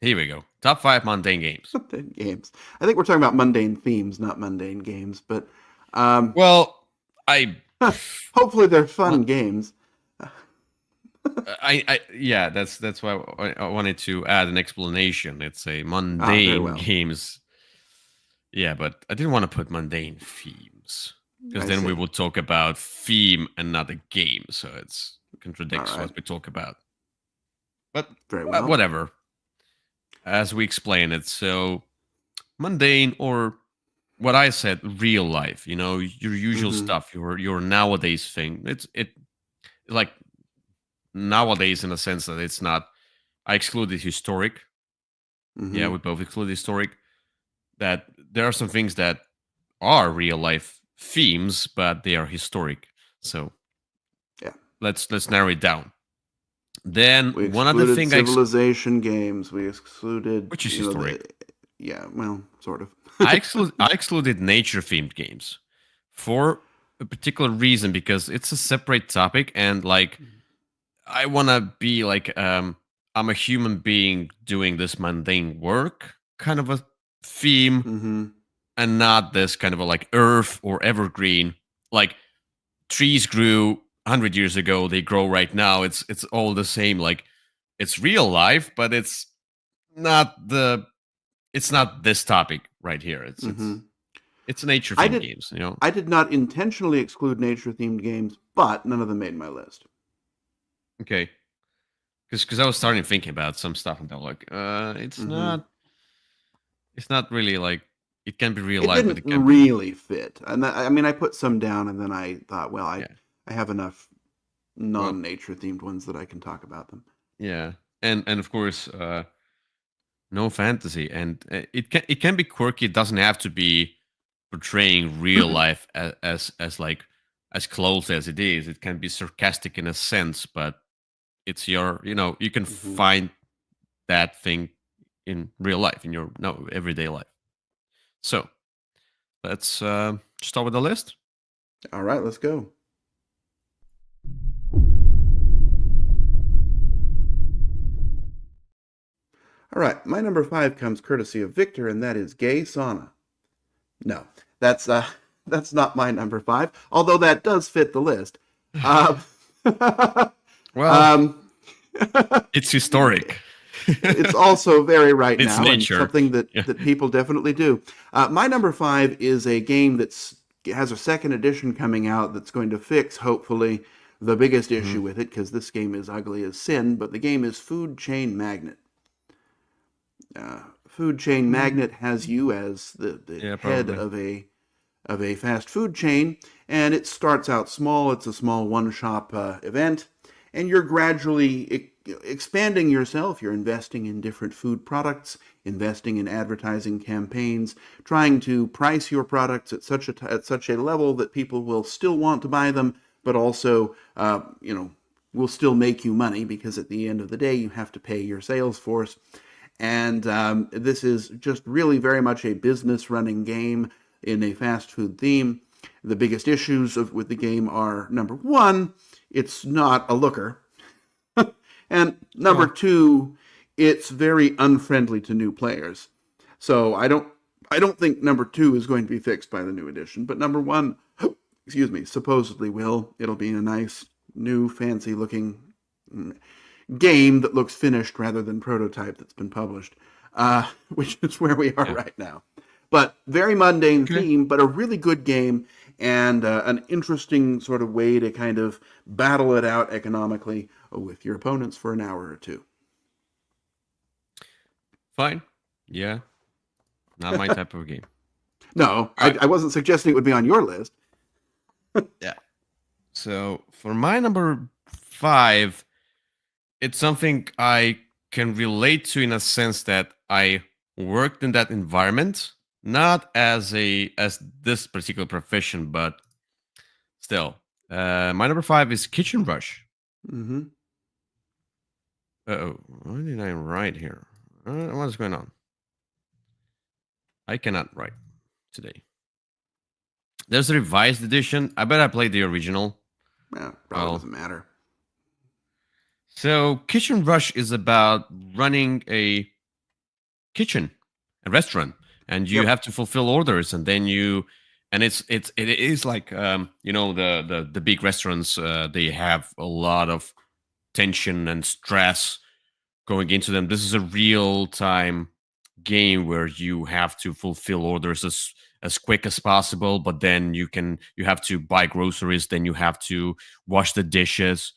here we go. Top 5 mundane games. Mundane games. I think we're talking about mundane themes, not mundane games. But um, Well, I hopefully they're fun mon- games. yeah, that's why I wanted to add an explanation. It's a Very mundane well. games. Yeah, but I didn't want to put mundane themes because I then we see. would talk about theme and not a game, so it's All contradicts right. what we talk about. But Very well. whatever, as we explain it. So mundane, or what I said, real life. Your usual Mm-hmm. stuff, your nowadays thing. It's like nowadays in a sense that it's not. I excluded historic. Yeah, Mm-hmm. we both excluded historic. That there are some things that are real life themes, but they are historic. So Yeah. let's narrow it down. Then We one other excluded thing civilization games. We excluded, which is historic. yeah, well, sort of. I excluded nature themed games for a particular reason because it's a separate topic, and like I want to be like I'm a human being doing this mundane work kind of a theme, Mm-hmm. and not this kind of a like earth or evergreen, like trees grew 100 years ago, they grow right now. It's all the same. Like, it's real life, but not the it's not this topic right here. it's Mm-hmm. it's it's nature I themed did. games. I did not intentionally exclude nature-themed games, but none of them made my list. Okay, because I was starting thinking about some stuff, and I'm like, Mm-hmm. it's not really like, it can be real It life, but didn't it can be, really fit, and I mean, I put some down, and then I thought, well, I yeah. I have enough Well, non-nature themed ones that I can talk about them. yeah, and of course, no fantasy, and it can be quirky. It doesn't have to be portraying real life as like as close as it is. It can be sarcastic in a sense, but it's you can Mm-hmm. find that thing in real life, in your no everyday life. So let's start with the list. All right, let's go. All right, my number 5 comes courtesy of Victor, and that is Gay Sauna. No, that's uh, that's not my number 5, although that does fit the list. Uh, Well, um, It's historic. It's also very right It's now and nature. something that, Yeah. that people definitely do. My number five is a game that's has a second edition coming out that's going to fix, hopefully, the biggest Mhm. issue with it, because this game is ugly as sin, but the game is Food Chain Magnet. Food Chain Mm, Magnet has you as the yeah, head probably. of a fast food chain, and it starts out small. It's a small one-shop event, and you're gradually expanding yourself. You're investing in different food products, investing in advertising campaigns, trying to price your products at such a level that people will still want to buy them, but also, will still make you money because at the end of the day, you have to pay your sales force. And this is just really very much a business running game in a fast food theme. The biggest issues with the game are number one, it's not a looker. And number Oh, two, it's very unfriendly to new players. So I don't think number two is going to be fixed by the new edition, but number one, excuse me, supposedly will. It'll be a nice new fancy looking game that looks finished rather than prototype that's been published, which is where we are yeah. right now. But very mundane Okay. theme, but a really good game and an interesting sort of way to kind of battle it out economically with your opponents for an hour or two. Fine. Yeah. Not my type of game. No, All right. I wasn't suggesting it would be on your list. Yeah. So for my number five, it's something I can relate to in a sense that I worked in that environment, not as this particular profession, but still. My number five is Kitchen Rush. Mm-hmm. Oh, what did I write here? What's going on? I cannot write today. There's a revised edition. I bet I played the original. Well, probably Well, doesn't matter. so Kitchen Rush is about running kitchen, a restaurant, and you Yep. have to fulfill orders, and then and it is like the big restaurants. They have a lot of tension and stress going into them. This is a real time game where you have to fulfill orders as quick as possible, but then you have to buy groceries, then you have to wash the dishes,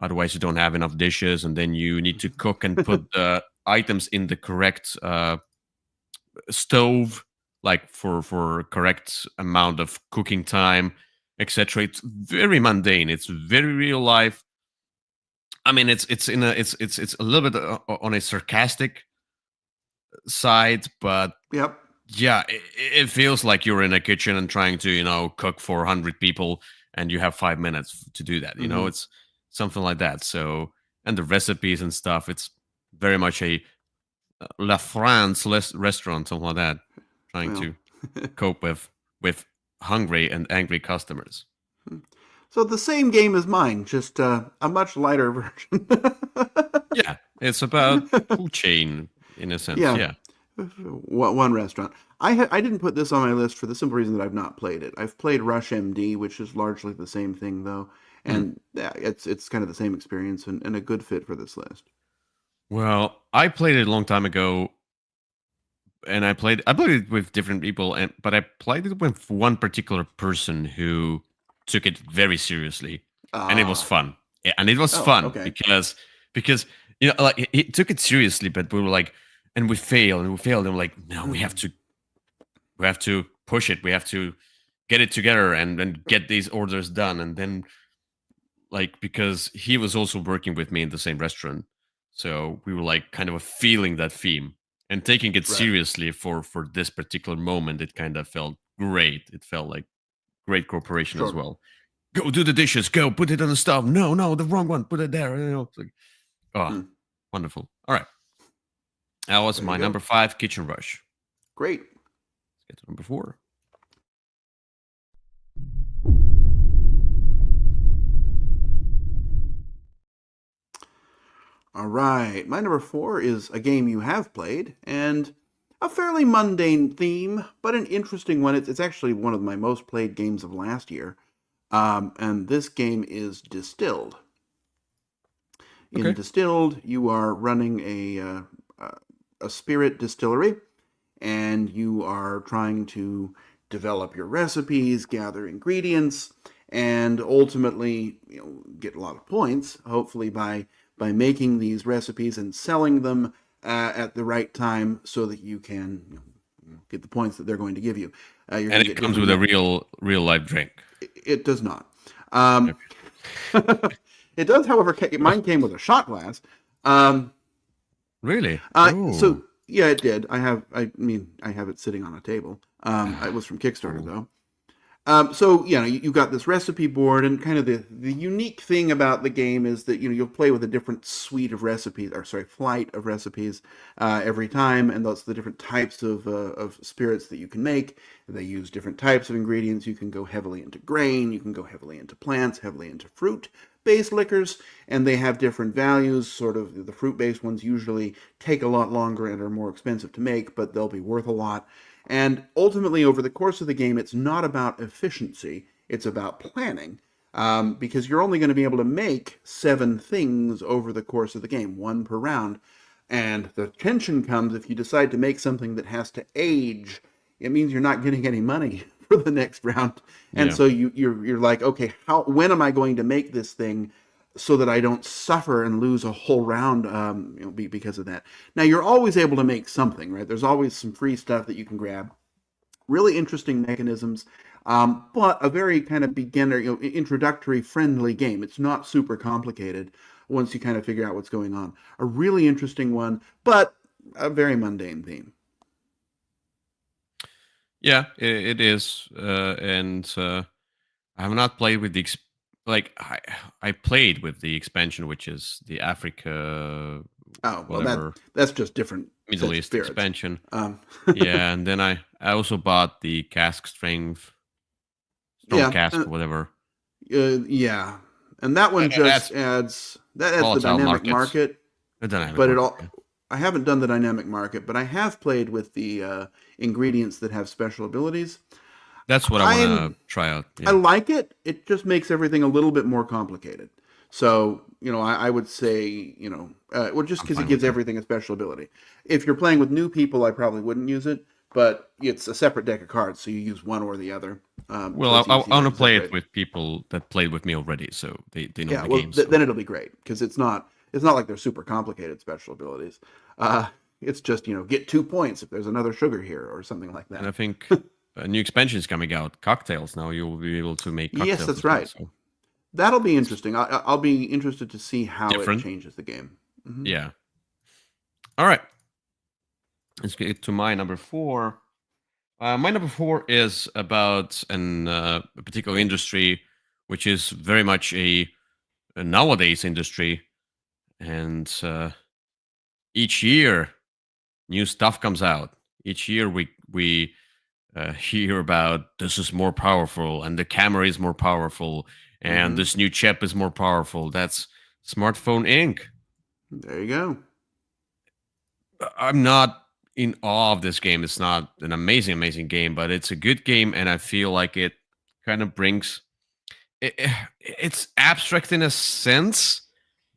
otherwise you don't have enough dishes, and then you need to cook and put the items in the correct stove, like for correct amount of cooking time, etc. It's very mundane, it's very real life. I mean, it's a little bit on a sarcastic side, but Yep. yeah, it feels like you're in a kitchen and trying to cook for 100 people, and you have 5 minutes to do that. Mm-hmm. It's something like that. So, and the recipes and stuff, it's very much a La France restaurant, something like that, trying Well. to cope with hungry and angry customers. So the same game as mine, just a much lighter version. Yeah, it's about food chain in a sense. Yeah, Yeah. one restaurant. I didn't put this on my list for the simple reason that I've not played it. I've played Rush MD, which is largely the same thing though, Hmm. and yeah, it's kind of the same experience and a good fit for this list. Well, I played it a long time ago, and I played it with different people, but I played it with one particular person who took it very seriously, and it was Ah, fun. Yeah, and it was oh, fun okay. because like he took it seriously, but we were like, and we failed and we failed, and we're like, no, we have to push it, we have to get it together and get these orders done, and then like because he was also working with me in the same restaurant, so we were like kind of feeling that theme and taking it Right, seriously for this particular moment. It kind of felt great. It felt like great cooperation as sure. well. Go do the dishes, go put it on the stove, no, the wrong one, put it there, it's like, oh, Hmm. wonderful. All right, that was There you my go. number five, Kitchen Rush. Great. Let's get to number four. All right. My number four is a game you have played and a fairly mundane theme, but an interesting one. It's actually one of my most played games of last year. And this game is Distilled. In Okay. Distilled, you are running a spirit distillery, and you are trying to develop your recipes, gather ingredients, and ultimately, get a lot of points. Hopefully, by making these recipes and selling them at the right time, so that you can get the points that they're going to give you. You're And going to it get comes different. with a real life drink. It does not. Um, Okay. it does, however. Mine came with a shot glass. Um, Really? so Oh. yeah, it did. I mean, I have it sitting on a table. It was from Kickstarter Cool. though. So you got this recipe board, and kind of the unique thing about the game is that you'll play with a different suite of recipes, or sorry, flight of recipes every time, and that's the different types of spirits that you can make. They use different types of ingredients. You can go heavily into grain, you can go heavily into plants, heavily into fruit-based liquors, and they have different values. Sort of the fruit-based ones usually take a lot longer and are more expensive to make, but they'll be worth a lot. And ultimately, over the course of the game, it's not about efficiency, it's about planning. Because you're only going to be able to make 7 things over the course of the game, one per round. And the tension comes if you decide to make something that has to age, it means you're not getting any money for the next round. And Yeah. so you're like, okay, when am I going to make this thing so that I don't suffer and lose a whole round because of that. Now you're always able to make something, right? There's always some free stuff that you can grab. Really interesting mechanisms, but a very kind of beginner, introductory friendly game. It's not super complicated once you kind of figure out what's going on. A really interesting one, but a very mundane theme. Yeah, it is. And I have not played with like I played with the expansion, which is the Africa, Oh well, whatever, that's just different Middle sets of East spirits. expansion. Um, Yeah, and then I also bought the cask strong yeah, cask or whatever. yeah, and that one That's just adds the volatile dynamic markets, market. the dynamic But it market. all Yeah. I haven't done the dynamic market, but I have played with the ingredients that have special abilities. That's what I I want to am try out. I Yeah, like it. It just makes everything a little bit more complicated. So I would say well, just I'm because it fine with gives that. everything a special ability. If you're playing with new people, I probably wouldn't use it, but it's a separate deck of cards, so you use one or the other. Well, So it's I easy want to to play it separate. with people that played with me already, so they know Yeah, the well, game. So then it'll be great because it's not like they're super complicated special abilities. It's just get 2 points if there's another sugar here or something like and I that. think a new expansion is coming out. Cocktails now. You will be able to make Yes, cocktails that's as well. right. So That'll be it's interesting. I'll be interested to see how it different. changes the game. Hmm. Yeah. All right. Let's get to my number four. My number four is about a particular industry, which is very much a nowadays industry, and each year new stuff comes out. Each year we hear about this is more powerful and the camera is more powerful and Hmm. this new chip is more powerful. That's Smartphone Inc. There you go. I'm not in awe of this game. It's not an amazing game, but it's a good game, and I feel like it kind of brings it's abstract in a sense,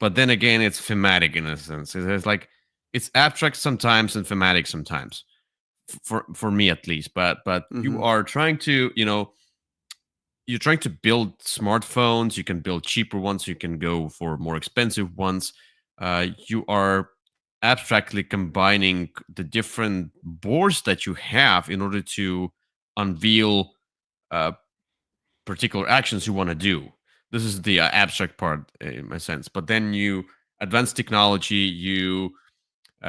but then again, it's thematic in a sense. It's like it's abstract sometimes and thematic sometimes, for me at least. But you Hmm. are trying to you're trying to build smartphones. You can build cheaper ones. You can go for more expensive ones. You are abstractly combining the different boards that you have in order to unveil uh, particular actions you want to do. This is the abstract part in my sense. But then you advance technology. You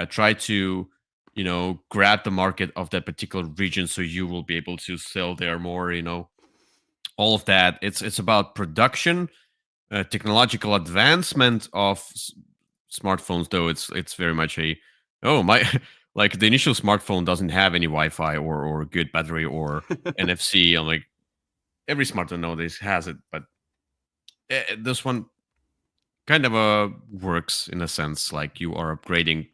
try to grab the market of that particular region, so you will be able to sell there more. All of that. It's about production, technological advancement of smartphones. Though it's very much a oh my like the initial smartphone doesn't have any Wi-Fi or good battery or NFC. I'm like every smartphone nowadays has it, but this one kind of works in a sense like you are upgrading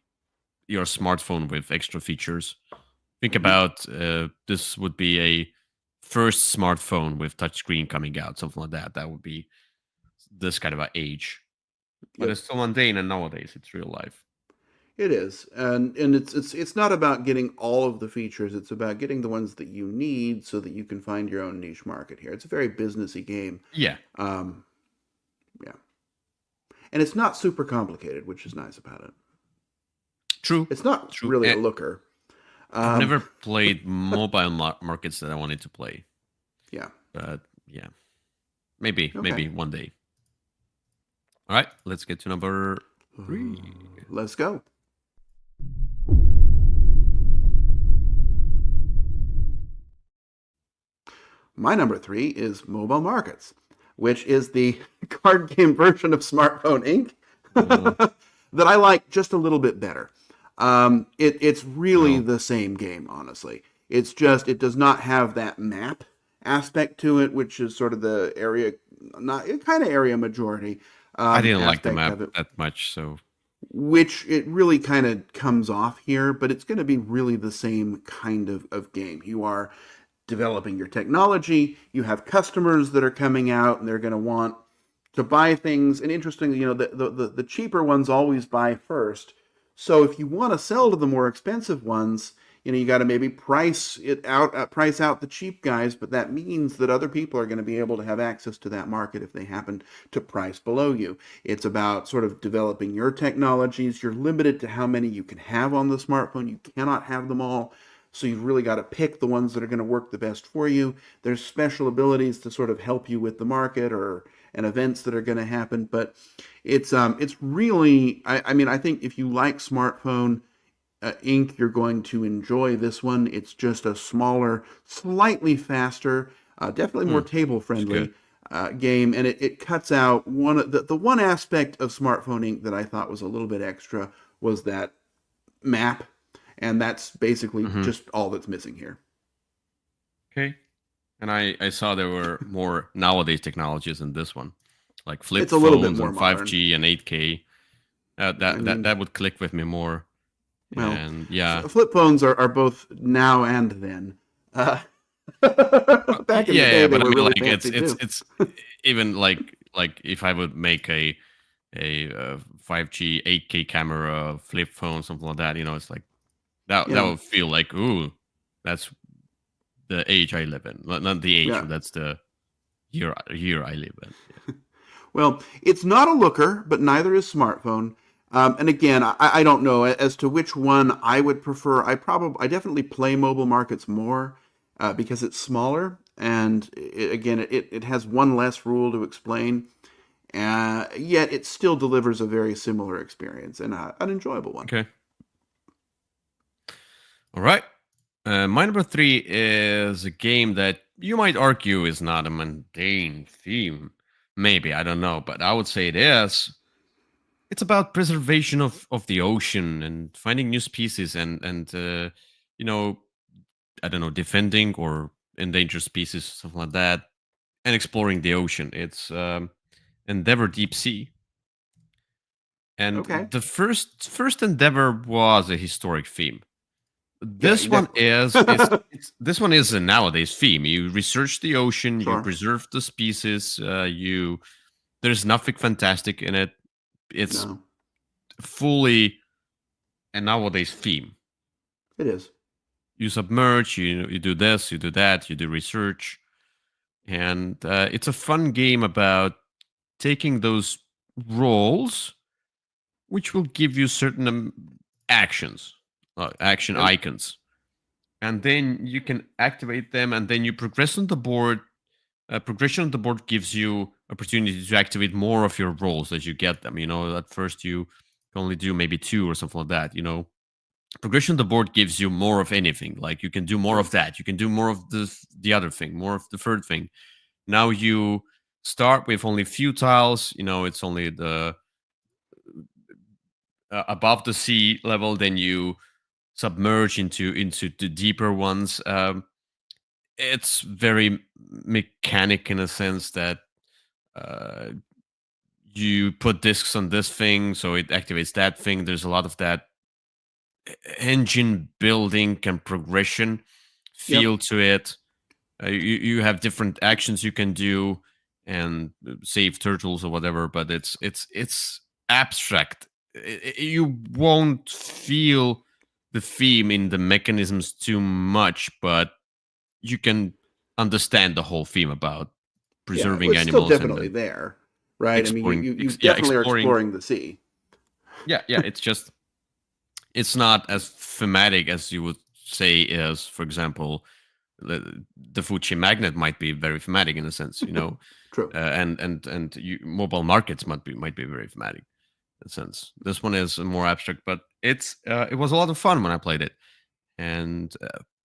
your smartphone with extra features. Think Hmm. about this would be a first smartphone with touchscreen coming out, something like that. That would be this kind of a age. but Yep. it's still mundane, and nowadays it's real life. It is, and it's not about getting all of the features. It's about getting the ones that you need so that you can find your own niche market here. It's a very businessy game. Yeah, Um, yeah, and it's not super complicated, which is nice about it. true, It's not true. really a looker. I've Um, never played mobile markets that I wanted to play, yeah. but yeah, maybe Okay. maybe one day. All right, let's get to number 3. Let's go. My number 3 is Mobile Markets, which is the card game version of Smartphone Inc. Oh, that I like just a little bit better. It's really no, the same game, honestly. It's just it does not have that map aspect to it, which is sort of the area, not kind of area majority I didn't like the aspect map of it, that much, so which it really kind of comes off here, but it's going to be really the same kind of game. You are developing your technology, you have customers that are coming out and they're going to want to buy things. And interestingly, the cheaper ones always buy first. So if you want to sell to the more expensive ones, you got to maybe price out the cheap guys, but that means that other people are going to be able to have access to that market if they happen to price below you. It's about sort of developing your technologies. You're limited to how many you can have on the smartphone. You cannot have them all. So you've really got to pick the ones that are going to work the best for you. There's special abilities to sort of help you with the market or and events that are going to happen. But it's really I mean I think if you like smartphone Inc., you're going to enjoy this one. It's just a smaller, slightly faster, definitely more table it's good. friendly game, and it cuts out the one aspect of Smartphone Inc. that I thought was a little bit extra was that map, and that's basically Hmm. just all that's missing here. Okay, and I saw there were more nowadays technologies in this one, like flip It's a little bit phones more and modern. 5G and 8K. I That mean, would click with me more. well, And yeah, flip phones are both now and then. Back in the day, yeah, they but I were mean, really like fancy too. it's even like if I would make a 5G 8K camera flip phone, something like that, it's like that Yeah, would feel like, ooh, that's the age I live in. Not the age, yeah. but that's the year I live in. Yeah. Well, it's not a looker, but neither is smartphone. And again, I don't know as to which one I would prefer. I definitely play mobile markets more because it's smaller, and it has one less rule to explain. Yet it still delivers a very similar experience and an enjoyable one. Okay. All right. My number 3 is a game that you might argue is not a mundane theme. Maybe, I don't know, but I would say it is. It's about preservation of the ocean and finding new species and you know, I don't know, defending or endangered species, something like that, and exploring the ocean. It's Endeavor Deep Sea. And Okay. the first Endeavor was a historic theme. Yeah, This you one definitely. is this one is a nowadays theme. You research the ocean, you Sure. preserve the species, you there's nothing fantastic in it. It's No, fully a nowadays theme. it is. You submerge, you do this, you do that, you do research, and it's a fun game about taking those roles, which will give you certain actions, action Okay. icons, and then you can activate them, and then you progress on the board. Progression on the board gives you opportunity to activate more of your roles as you get them. At first you can only do maybe two or something like that. Progression on the board gives you more of anything. Like you can do more Sure. of that. You can do more of the other thing, more of the third thing. Now you start with only few tiles. It's only the above the sea level. Then you submerge into the deeper ones. It's very mechanic in a sense that uh, you put discs on this thing, so it activates that thing. There's a lot of that engine building and progression Yep. feel to it. You have different actions you can do and save turtles or whatever, but it's abstract. You won't feel the theme in the mechanisms too much, but you can understand the whole theme about Yeah, well, preserving it's still animals and definitely then there, right? I mean, exploring. you Yeah, definitely are exploring. exploring the sea. Yeah. It's just it's not as thematic as you would say is, for example, the Fuji magnet might be very thematic in a sense, True. mobile markets might be very thematic in a sense. This one is more abstract, but it was a lot of fun when I played it, and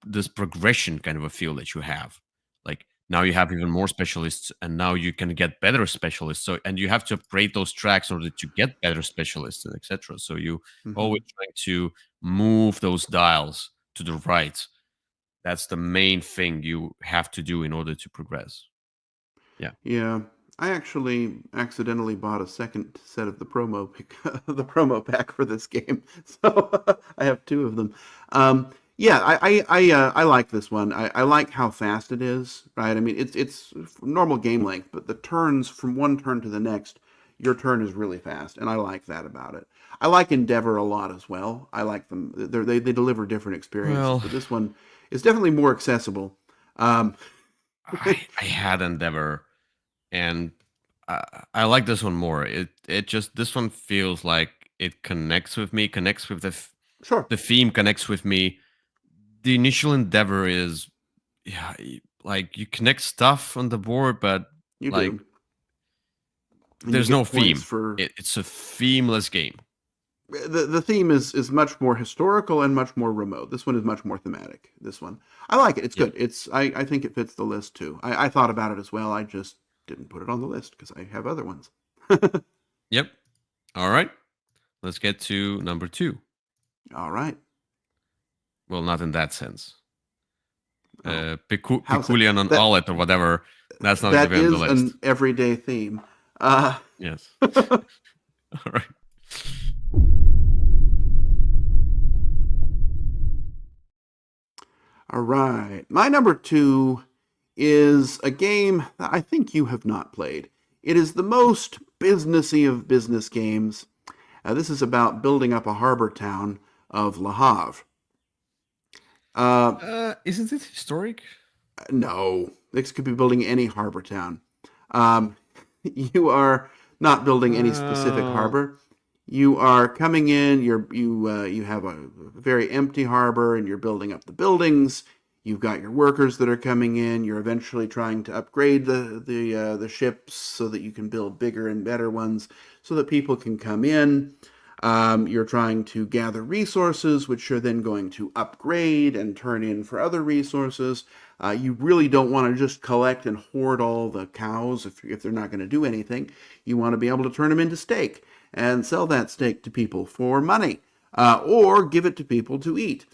this progression kind of a feel that you have, like now you have even more specialists, and now you can get better specialists. So and you have to upgrade those tracks in order to get better specialists and etc. So you always Hmm. trying to move those dials to the right. That's the main thing you have to do in order to progress. Yeah. Yeah, I actually accidentally bought a second set of the the promo pack for this game, so I have two of them. Yeah, I like this one. I like how fast it is. Right? I mean, it's normal game length, but the turns from one turn to the next, your turn is really fast, and I like that about it. I like Endeavor a lot as well. I like them. They deliver different experiences, Well, but this one is definitely more accessible. Um, I had Endeavor, and I like this one more. It just this one feels like it connects with me, connects with sure, the theme, connects with me. The initial Endeavor is yeah, like you connect stuff on the board, but you like do. And you there's no get points theme. for It's a themeless game. the theme is much more historical and much more remote. This one is much more thematic. This one, I like it. It's Yeah. good. I think it fits the list too. I thought about it as well. I just didn't put it on the list because I have other ones. Yep. All right. Let's get to number two. All right. Well, not in that sense. Oh, how's that? Piculian on That Olet or whatever. That's not that even on the is list. an everyday theme. Uh, Yes. All right. all right. My number two is a game that I think you have not played. It is the most businessy of business games. This is about building up a harbor town of Le Havre. Uh, Isn't it historic? no, this could be building any harbor town. Um, you are not building any specific Uh, harbor. You are coming in. You have a very empty harbor, and you're building up the buildings. You've got your workers that are coming in. You're eventually trying to upgrade the ships so that you can build bigger and better ones, so that people can come in. You're trying to gather resources, which you're then going to upgrade and turn in for other resources. You really don't want to just collect and hoard all the cows if they're not going to do anything. You want to be able to turn them into steak and sell that steak to people for money, or give it to people to eat.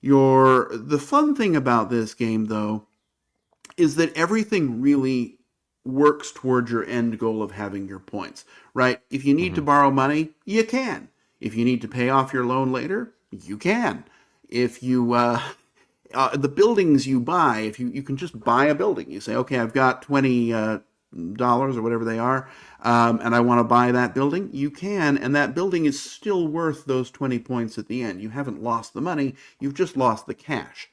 The fun thing about this game, though, is that everything really works towards your end goal of having your points, right? If you need to mhm. borrow money, you can. If you need to pay off your loan later, you can. If you the buildings you buy, if you can just buy a building, you say, okay, I've got $20 or whatever they are, and I want to buy that building, you can, and that building is still worth those 20 points at the end. You haven't lost the money, you've just lost the cash.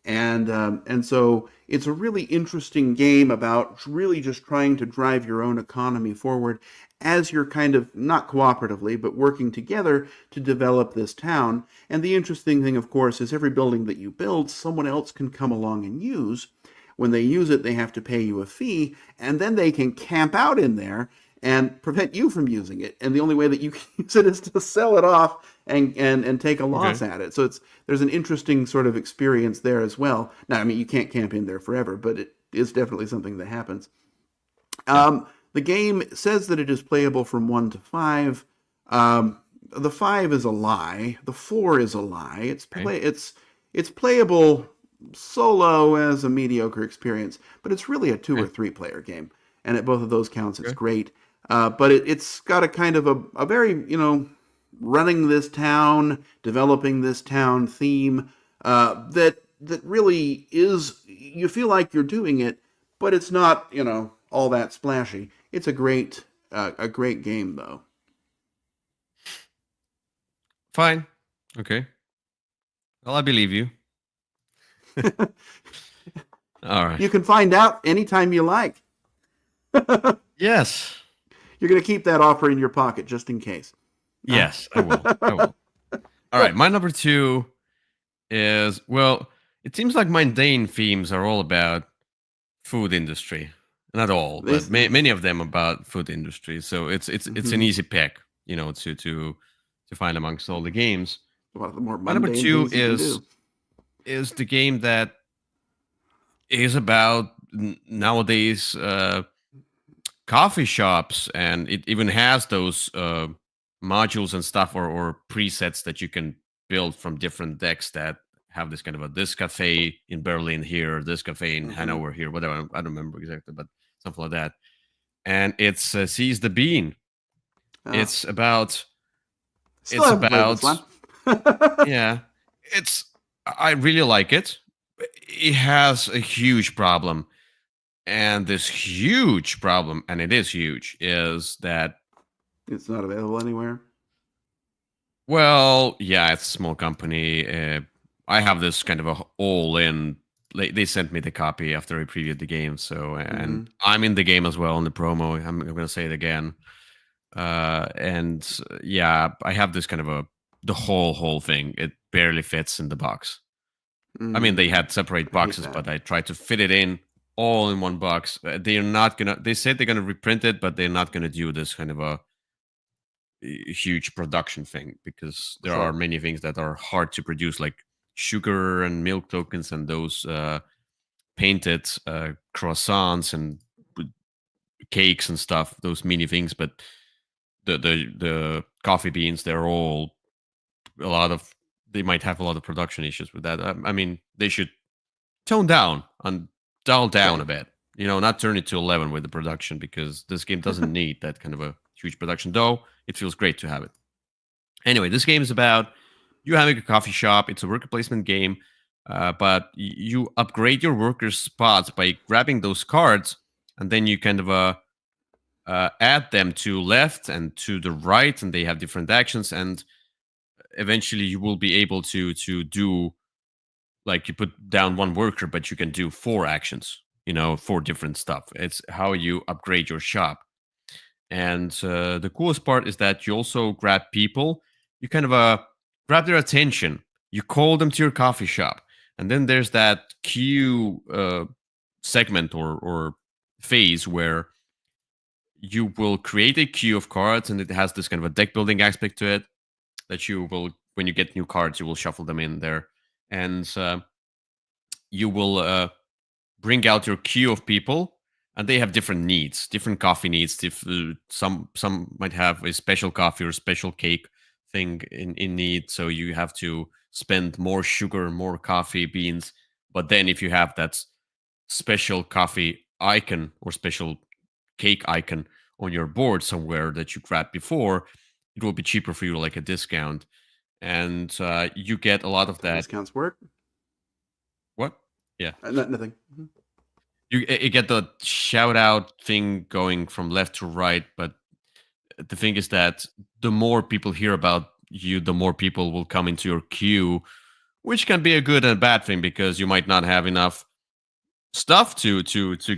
And so it's a really interesting game about really just trying to drive your own economy forward as you're kind of not cooperatively but working together to develop this town. And the interesting thing, of course, is every building that you build, someone else can come along and use. When they use it, they have to pay you a fee, and then they can camp out in there and prevent you from using it. And the only way that you can use it is to sell it off and take a loss Okay. at it. So there's an interesting sort of experience there as well. Now, I mean, you can't camp in there forever, but it is definitely something that happens. Yeah. The game says that it is playable from 1 to 5. The 5 is a lie. The 4 is a lie. Okay. It's playable solo as a mediocre experience, but it's really a 2 or 3 player game, and at both of those counts, it's Okay. great. But it's got a kind of a very running this town, developing this town theme that really is. You feel like you're doing it, but it's not all that splashy. It's a great game though. Fine. Okay. Well, I believe you. All right. You can find out anytime you like. You're Yes. going to keep that offer in your pocket just in case. Yes, I will. I will. All right. My number two is, well, it seems like mundane themes are all about food industry. Not all, but This, many of them about food industry. So it's an Mhm. easy pick, to find amongst all the games. One of the more My number mundane two things you can do. is the game that is about nowadays coffee shops, and it even has those modules and stuff, or presets that you can build from different decks that have this kind of this cafe in Berlin here, this cafe in Hmm. Hanover here, whatever. I don't remember exactly, but something like that. And it's Seize the Bean. Oh, It's about still it's haven't played this about one. yeah. It's I really like it. It has a huge problem, and this huge problem, and it is huge, is that, It's not available anywhere. well, yeah, it's a small company. I have this kind of a all-in. They sent me the copy after I previewed the game, so, and Hmm. I'm in the game as well in the promo. I'm going to say it again, and yeah, I have this kind of the whole thing. It barely fits in the box. I mean, they Mm, had separate I hate boxes, that. but I tried to fit it in all in one box. They're not gonna. They said they're gonna reprint it, but they're not gonna do this kind of a huge production thing, because there are Sure. many things that are hard to produce, like sugar and milk tokens and those painted croissants and cakes and stuff. Those mini things, but the coffee beans, they're all a lot of. They might have a lot of production issues with that. I mean, they should tone down and dial down Okay. a bit. Not turn it to 11 with the production, because this game doesn't need that kind of a huge production, though it feels great to have it. Anyway, this game is about you having a coffee shop. It's a worker placement game, but you upgrade your workers' spots by grabbing those cards, and then you kind of add them to left and to the right, and they have different actions, and eventually you will be able to do, like, you put down one worker, but you can do four actions, four different stuff. It's how you upgrade your shop. And the coolest part is that you also grab people. You kind of grab their attention. You call them to your coffee shop, and then there's that queue segment, or phase, where you will create a queue of cards, and it has this kind of a deck building aspect to it, that you will, when you get new cards, you will shuffle them in there, and you will bring out your queue of people, and they have different needs, different coffee needs. If some might have a special coffee or special cake thing in need, so you have to spend more sugar, more coffee beans. But then if you have that special coffee icon or special cake icon on your board somewhere that you grabbed before, it will be cheaper for you, like a discount. And you get a lot of How that. discounts work? What? Yeah. Nothing. You get the shout out thing going from left to right, but the thing is that the more people hear about you, the more people will come into your queue, which can be a good and bad thing, because you might not have enough stuff to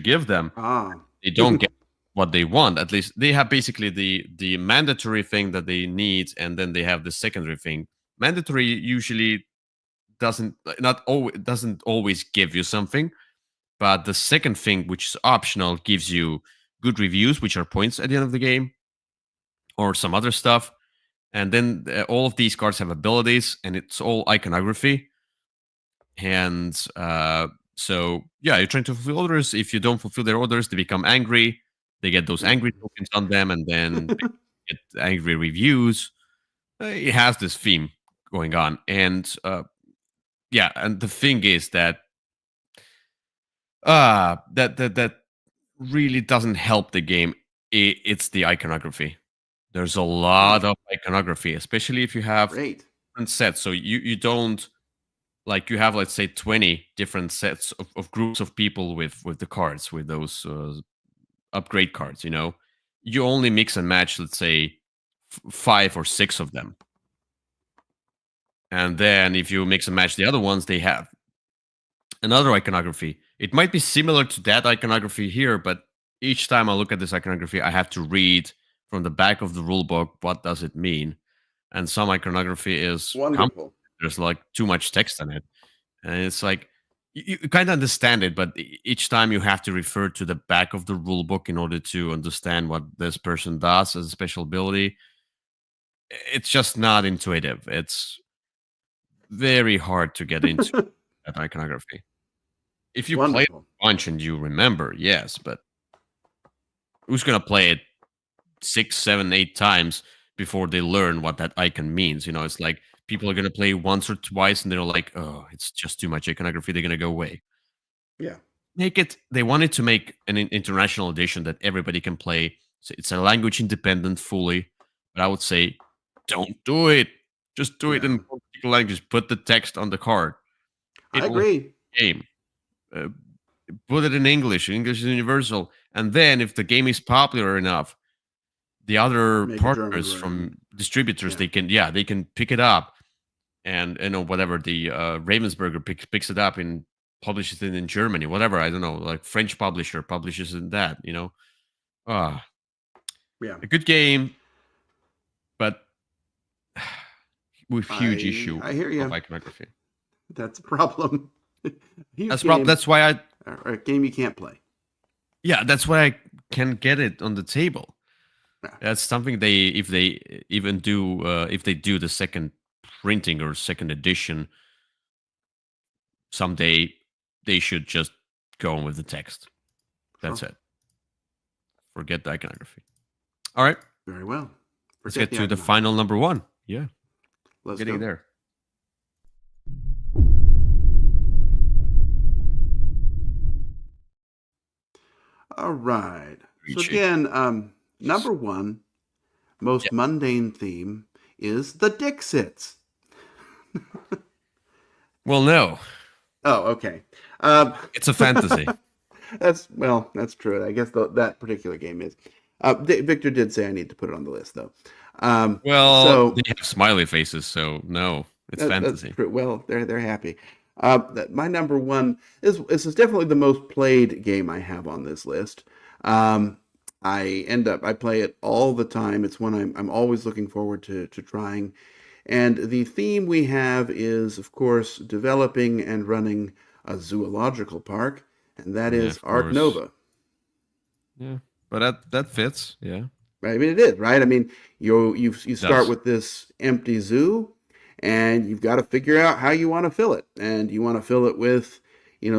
give them. Ah. They don't get what they want. At least they have basically the mandatory thing that they need, and then they have the secondary thing. Mandatory usually doesn't always give you something. But the second thing, which is optional, gives you good reviews, which are points at the end of the game, or some other stuff. And then all of these cards have abilities, and it's all iconography. And so, yeah, you're trying to fulfill orders. If you don't fulfill their orders, they become angry. They get those angry Mm. tokens on them, and then they get angry reviews. It has this theme going on. And yeah, and the thing is that that really doesn't help the game. It's the iconography. There's a lot Oh, of iconography, especially if you have great. different sets. So you don't, like, you have, let's say, 20 different sets of groups of people with the cards, with those upgrade cards. You only mix and match, let's say, five or six of them. And then if you mix and match the other ones, they have another iconography. It might be similar to that iconography here, but each time I look at this iconography, I have to read from the back of the rule book what does it mean. And some iconography is Wonderful. there's like too much text in it, and it's like you kind of understand it, but each time you have to refer to the back of the rule book in order to understand what this person does as a special ability. It's just not intuitive. It's very hard to get into that iconography. If you play it Wonderful. a bunch and you remember, yes, but who's gonna play it 6, 7, 8 times before they learn what that icon means? You know, it's like people are gonna play once or twice and they're like, "Oh, it's just too much iconography." They're gonna go away. Yeah. Make it. They wanted to make an international edition that everybody can play. So it's a language independent fully, but I would say, don't do it. Just do it Yeah. in one particular language. Put the text on the card. I It will agree. game. Uh, Put it in English. English is universal. And then, if the game is popular enough, the other Make a German partners version. from distributors, Yeah. they can pick it up, and whatever the Ravensburger picks it up and publishes it in Germany, whatever, I don't know, like French publisher publishes in that. Ah, Yeah. a good game, but with huge issue I hear of you. iconography. That's a problem. Huge game That's why I or a game you can't play. yeah, that's why I can get it on the table. Yeah. That's something if they do the second printing or second edition someday, they should just go on with the text. That's Sure. it. Forget the iconography. All right, Very well. let's Forget get to the iconography. final number one. Yeah, Let's getting go. there. All right. So Reaching. again, number one, most Yeah. mundane theme is the Dixits. Well, no, Oh, okay. Um, it's a fantasy. that's true. I guess that particular game is. Victor did say I need to put it on the list, though. Well, So they have smiley faces, so no, it's that's fantasy. true. Well, they're happy. My number one is definitely the most played game I have on this list. Um, I play it all the time. It's one I'm always looking forward to trying. And the theme we have is, of course, developing and running a zoological park, and that Yeah, is of Ark course. Nova. Yeah, but that fits. Yeah, Right? I mean, it is, right? I mean, you it start does. with this empty zoo, and you've got to figure out how you want to fill it, and you want to fill it with,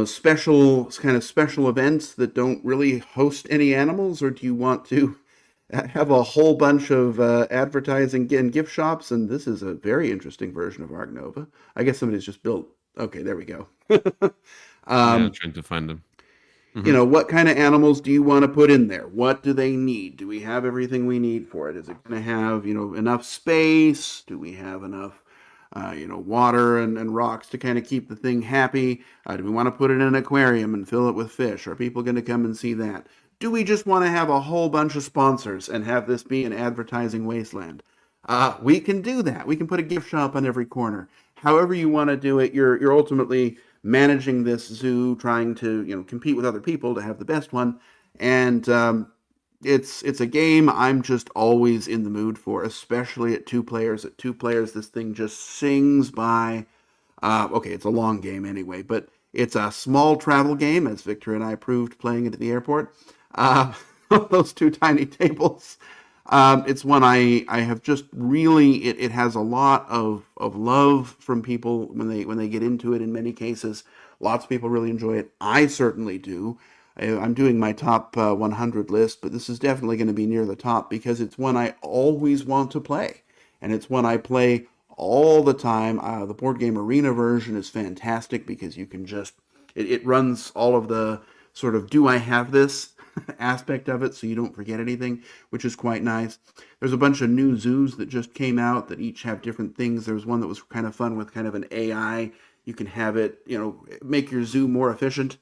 special events that don't really host any animals, or do you want to have a whole bunch of advertising and gift shops? And this is a very interesting version of Ark Nova. I guess somebody's just built. Okay, there we go. Yeah, um, trying to find them. you Hmm. know, what kind of animals do you want to put in there? What do they need? Do we have everything we need for it? Is it going to have, enough space? Do we have enough, water and rocks to kind of keep the thing happy? Do we want to put it in an aquarium and fill it with fish? Are people going to come and see that? Do we just want to have a whole bunch of sponsors and have this be an advertising wasteland? We can do that. We can put a gift shop on every corner. However you want to do it, you're ultimately managing this zoo, trying to compete with other people to have the best one, and it's a game I'm just always in the mood for, especially at two players. At two players, this thing just sings by. Okay, it's a long game anyway, but it's a small travel game, as Victor and I proved playing it at the airport. Those two tiny tables. It's one I have just really it has a lot of love from people when they get into it. In many cases, lots of people really enjoy it. I certainly do. I'm doing my top 100 list, but this is definitely going to be near the top because it's one I always want to play, and it's one I play all the time. The board game arena version is fantastic because you can just it runs all of the sort of do I have this aspect of it so you don't forget anything, which is quite nice. There's a bunch of new zoos that just came out that each have different things. There was one that was kind of fun with kind of an AI. You can have it, make your zoo more efficient.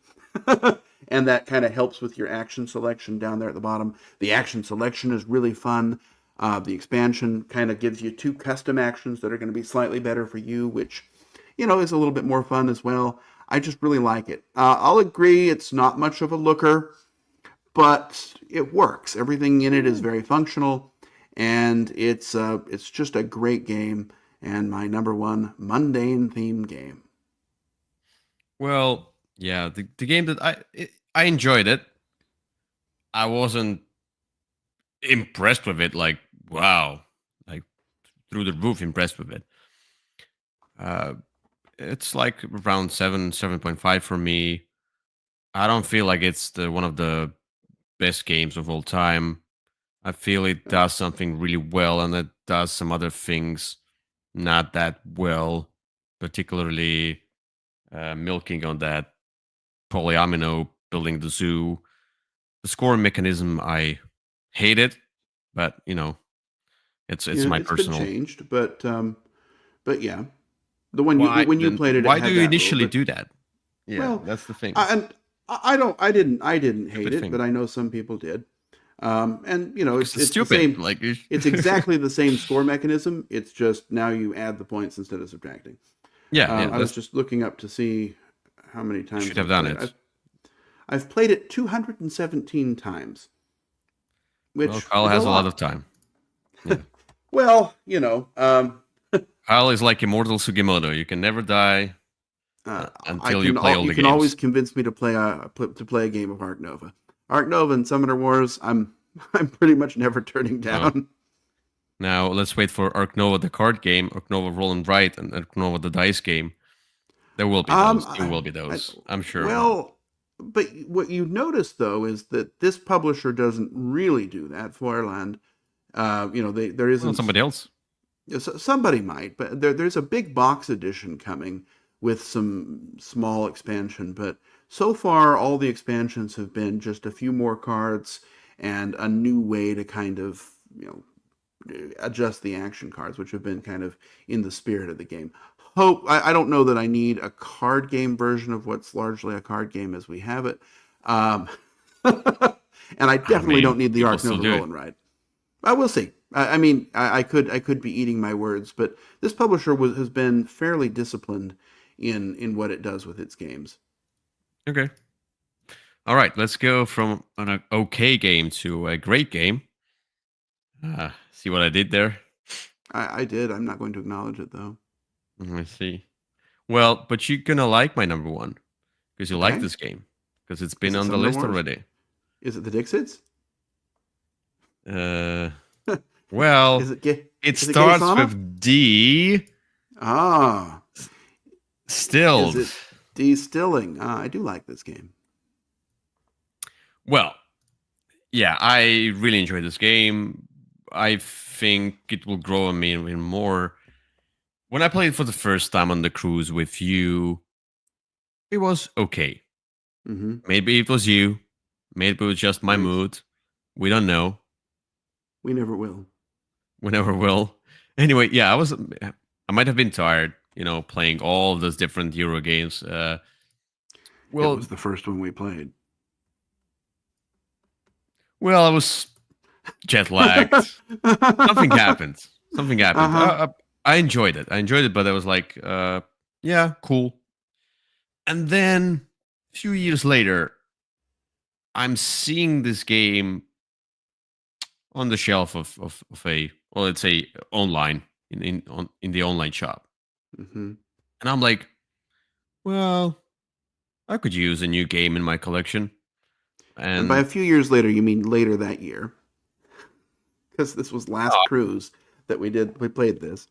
And that kind of helps with your action selection down there at the bottom. The action selection is really fun. The expansion kind of gives you 2 custom actions that are going to be slightly better for you, which, is a little bit more fun as well. I just really like it. I'll agree it's not much of a looker, but it works. Everything in it is very functional, and it's just a great game and my number one mundane theme game. Well, yeah, the game that I enjoyed it. I wasn't impressed with it. Like, wow, like through the roof impressed with it. Uh, it's like around 7.5 for me. I don't feel like it's the one of the best games of all time. I feel it Uh, does something really well, and it does some other things not that well, particularly milking on that polyamino building the zoo. The scoring mechanism, I hate it, but it's my it's been personal. changed, but yeah, the one you Why when you then? played it, it Why do had you that rule. initially But do that? Yeah, well, that's the thing. and I don't, I didn't hate Stupid it, but thing I know some people did. And because it's it's the stupid. same. Like, It's exactly the same score mechanism. It's just now you add the points instead of subtracting. yeah, yeah. I was That's just looking up to see how many you should times have I've done played. it. I've played it 217 times, Well, which Kyle is a has a lot of lot. time. Yeah, Well, Kyle is like immortal Sugimoto. You can never die I until you can play all you the can always games. convince me to play a game of Ark Nova. Ark Nova and Summoner Wars, I'm pretty much never turning Oh, down. now let's wait for Ark Nova, the card game, Ark Nova Roll and Write, and Ark Nova, the dice game. There will be Um, those. There I, will be those. I'm sure of that. well, but what you notice though is that this publisher doesn't really do that. Foreland, there Well, isn't. somebody else. Somebody might, but there's a big box edition coming with some small expansion. But so far, all the expansions have been just a few more cards and a new way to kind of adjust the action cards, which have been kind of in the spirit of the game. I don't know that I need a card game version of what's largely a card game as we have it, um, and I I definitely don't mean, need the people Arc still Nova do roll it. and ride. I will see. I mean, I could be eating my words, but this publisher has been fairly disciplined in what it does with its games. Okay. All right. Let's go from an okay game to a great game. See what I did there? I did. I'm not going to acknowledge it though. Let's see. Well, but you're gonna like my number one because you like Okay. this game because it's Is been it on the Summoner list Wars? already. Is it the Dixids? Uh, Is well, it gay? it Is it Gay starts Sauna? with D. Ah, is Stilled. it Destilling? I do like this game. Well, yeah, I really enjoyed this game. I think it will grow on me even more. When I played it for the first time on the cruise with you, it was okay. Mm-hmm. Maybe it was you. Maybe it was just my Right. mood. We don't know. We never will. We never will. Anyway, yeah, I might have been tired, playing all of those different Euro games. It was Well, the first one we played. I was jet lagged. Something happened. Something happened. Uh-huh. I enjoyed it. I enjoyed it, but I was like, yeah, cool. And then a few years later, I'm seeing this game on the shelf of a, well, let's say online in the online shop, Mm-hmm. and I'm like, well, I could use a new game in my collection. And by a And few years later, you mean later that year, because this was last cruise that we did. We played this.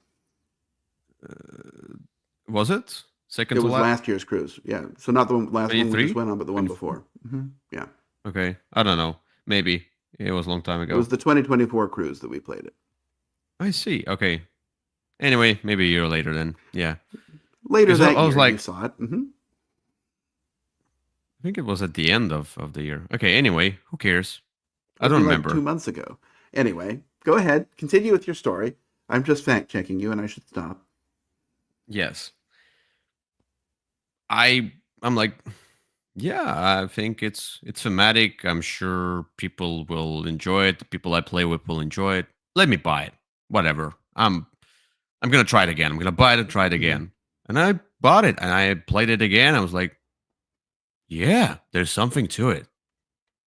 was it second It to was last? last year's cruise. Yeah. So not the last one we just 23? went on, but the one before. Mm-hmm. Yeah. Okay, I don't know. Maybe it was a long time It ago. was the 2024 cruise that we played it. I see. Okay. Anyway, maybe a year later then. Yeah, Later because I that was year, you like, saw it. Mm-hmm. I think it was at the end of the year. Okay. Anyway, who cares? I It'd don't be like remember. 2 months ago. Anyway, go ahead. Continue with your story. I'm just fact checking you, and I should stop. Yes. I'm like, yeah, I think it's thematic. I'm sure people will enjoy it. The people I play with will enjoy it. let me buy it. Whatever. I'm gonna try it again. I'm gonna buy it and try it Mhm. again. And I bought it and I played it again. I was like, yeah, there's something to it.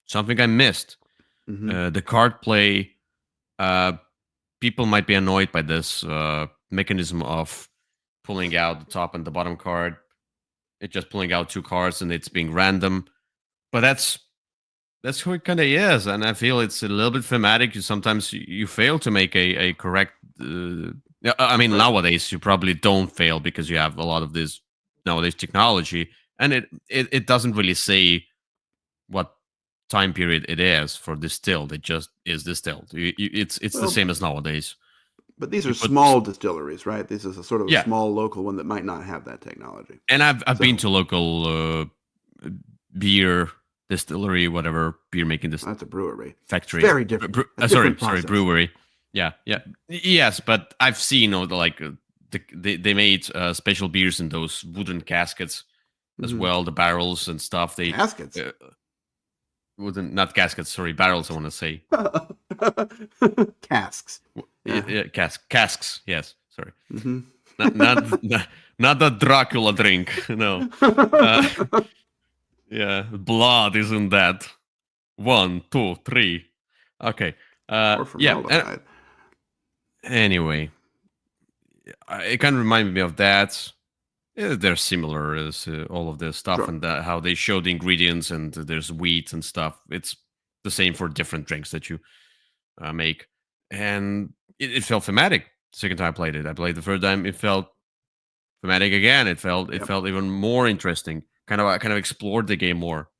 Something I missed. Mhm. The card play. Uh, People might be annoyed by this mechanism of pulling out the top and the bottom card. It's just pulling out two cards and it's being random. But that's who it kind of is, and I feel it's a little bit thematic. Sometimes you fail to make a correct. Yeah, I mean, Right. nowadays you probably don't fail because you have a lot of this nowadays technology, and it doesn't really say what time period it is for distilled. It just is distilled. It's the Well, same as nowadays. but these You are put small distilleries, right? This is a sort of a yeah, small local one that might not have that technology. and I've been So to local beer distillery, whatever beer making this that's a brewery. It's factory. very different. A Sorry, different sorry, process. brewery. Yeah, yeah, yes, but I've seen they made special beers in those wooden caskets as Hmm. well, the barrels and stuff. They Caskets. uh, wooden, not caskets, sorry, barrels. I want to say Casks. Yeah. casks. Yes, sorry, Hmm. not not the Dracula drink. No, uh, yeah, blood isn't that. One, two, three. Okay. Or Yeah. formaldehyde. Anyway, it kind of reminded me of that. They're similar as all of this stuff, Sure. and how they show the ingredients, and there's wheat and stuff. It's the same for different drinks that you make, and it felt thematic. The second time I played it, I played the third time. It felt thematic again. It Yep. felt even more interesting. I kind of explored the game more.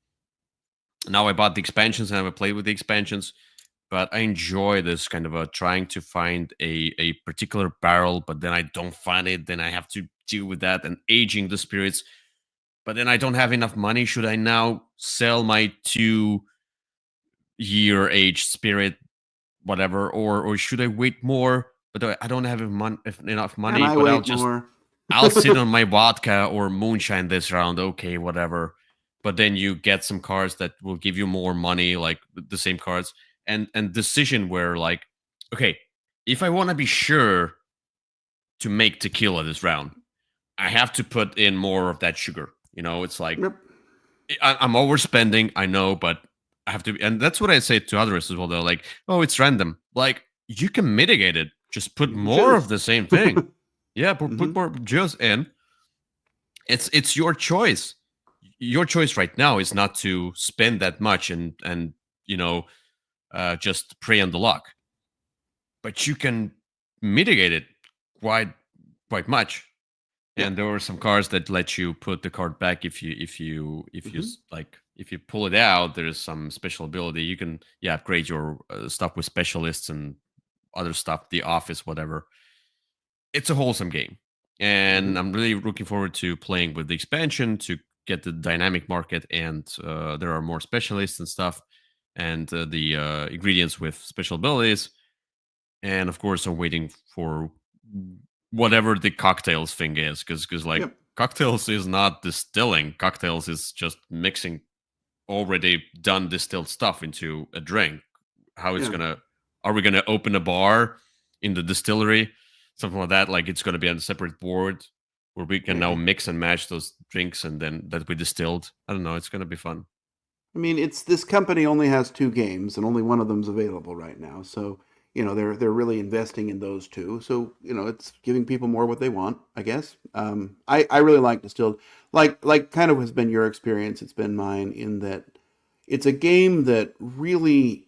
Now I bought the expansions and I have played with the expansions, but I enjoy this kind of trying to find a particular barrel, but then I don't find it. Then I have to deal with that and aging the spirits. But then I don't have enough money. Should I now sell my 2 year aged spirit, whatever, or should I wait more? But I don't have enough Can money. I But wait more? I'll sit on my vodka or moonshine this round. Okay, whatever. But then you get some cards that will give you more money, like the same cards, and decision where like, okay, if I want to be sure to make tequila this round, I have to put in more of that sugar. It's like Yep. I'm overspending. I know, but I have to, and that's what I say to others as well. They're like, oh, it's random. Like you can mitigate it. Just put You can more of choose. the same thing. Yeah, put Hmm. more juice in. It's your choice. Your choice right now is not to spend that much and you know just prey on the luck, but you can mitigate it quite quite much. Yeah. And there are some cards that let you put the card back Hmm. if you pull it out. There's some special ability you can upgrade your stuff with specialists and other stuff, the office, whatever. It's a wholesome game, Hmm. and I'm really looking forward to playing with the expansion to get the dynamic market, and there are more specialists and stuff, and the ingredients with special abilities, and of course, I'm waiting for whatever the cocktails thing is, because like Yep. cocktails is not distilling, cocktails is just mixing already done distilled stuff into a drink. How it's Yeah. gonna Are we gonna open a bar in the distillery, something like that? Like it's gonna be on a separate board where we can now Maybe. mix and match those drinks and then that we distilled. I don't know. It's gonna be fun. I mean, it's this company only has two games, and only one of them's available right now. So they're really investing in those two. So it's giving people more what they want, I guess. I really like Distilled, like kind of has been your experience. It's been mine in that it's a game that really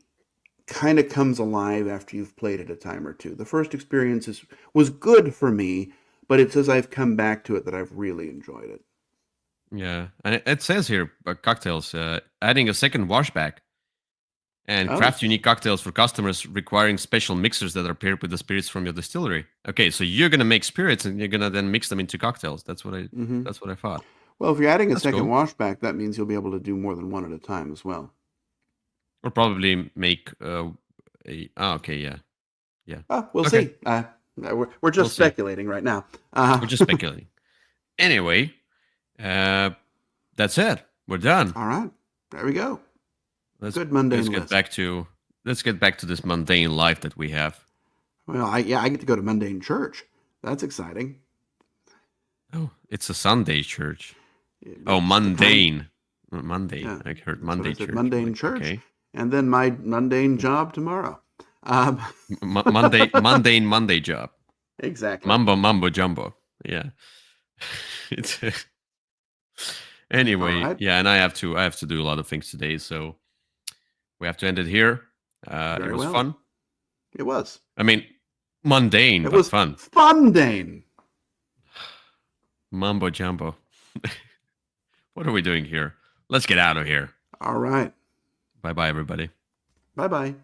kind of comes alive after you've played it a time or two. The first experience was good for me, but it's as I've come back to it that I've really enjoyed it. Yeah, and it says here cocktails adding a second washback and Oh, craft unique cocktails for customers requiring special mixers that are paired with the spirits from your distillery. Okay, so you're gonna make spirits and you're gonna then mix them into cocktails. hmm. That's what I thought. Well, if you're adding a That's second cool. washback, that means you'll be able to do more than one at a time as well. Or probably make okay, yeah. Yeah. We'll Okay. see. We're We'll just see. speculating right now. We're just speculating. Anyway, uh that's it. We're done. All right, there we go. Let's Good let's mundane get list. back to let's get back to this mundane life that we have. Well, I get to go to Mundane Church. That's exciting. Oh, it's a Sunday church. Just mundane. Monday. Yeah, I heard that's Monday what I said. church. Mundane Like, Church, okay. and then my mundane job tomorrow. Monday job. Exactly. Mambo jumbo. Yeah. It's All anyway, right. yeah, and I have to do a lot of things today, so we have to end it here. It Very was well. fun. It was. I mean, mundane It but was fun. Fundane. Mambo jumbo. What are we doing here? Let's get out of here. All right. Bye bye, everybody. Bye bye.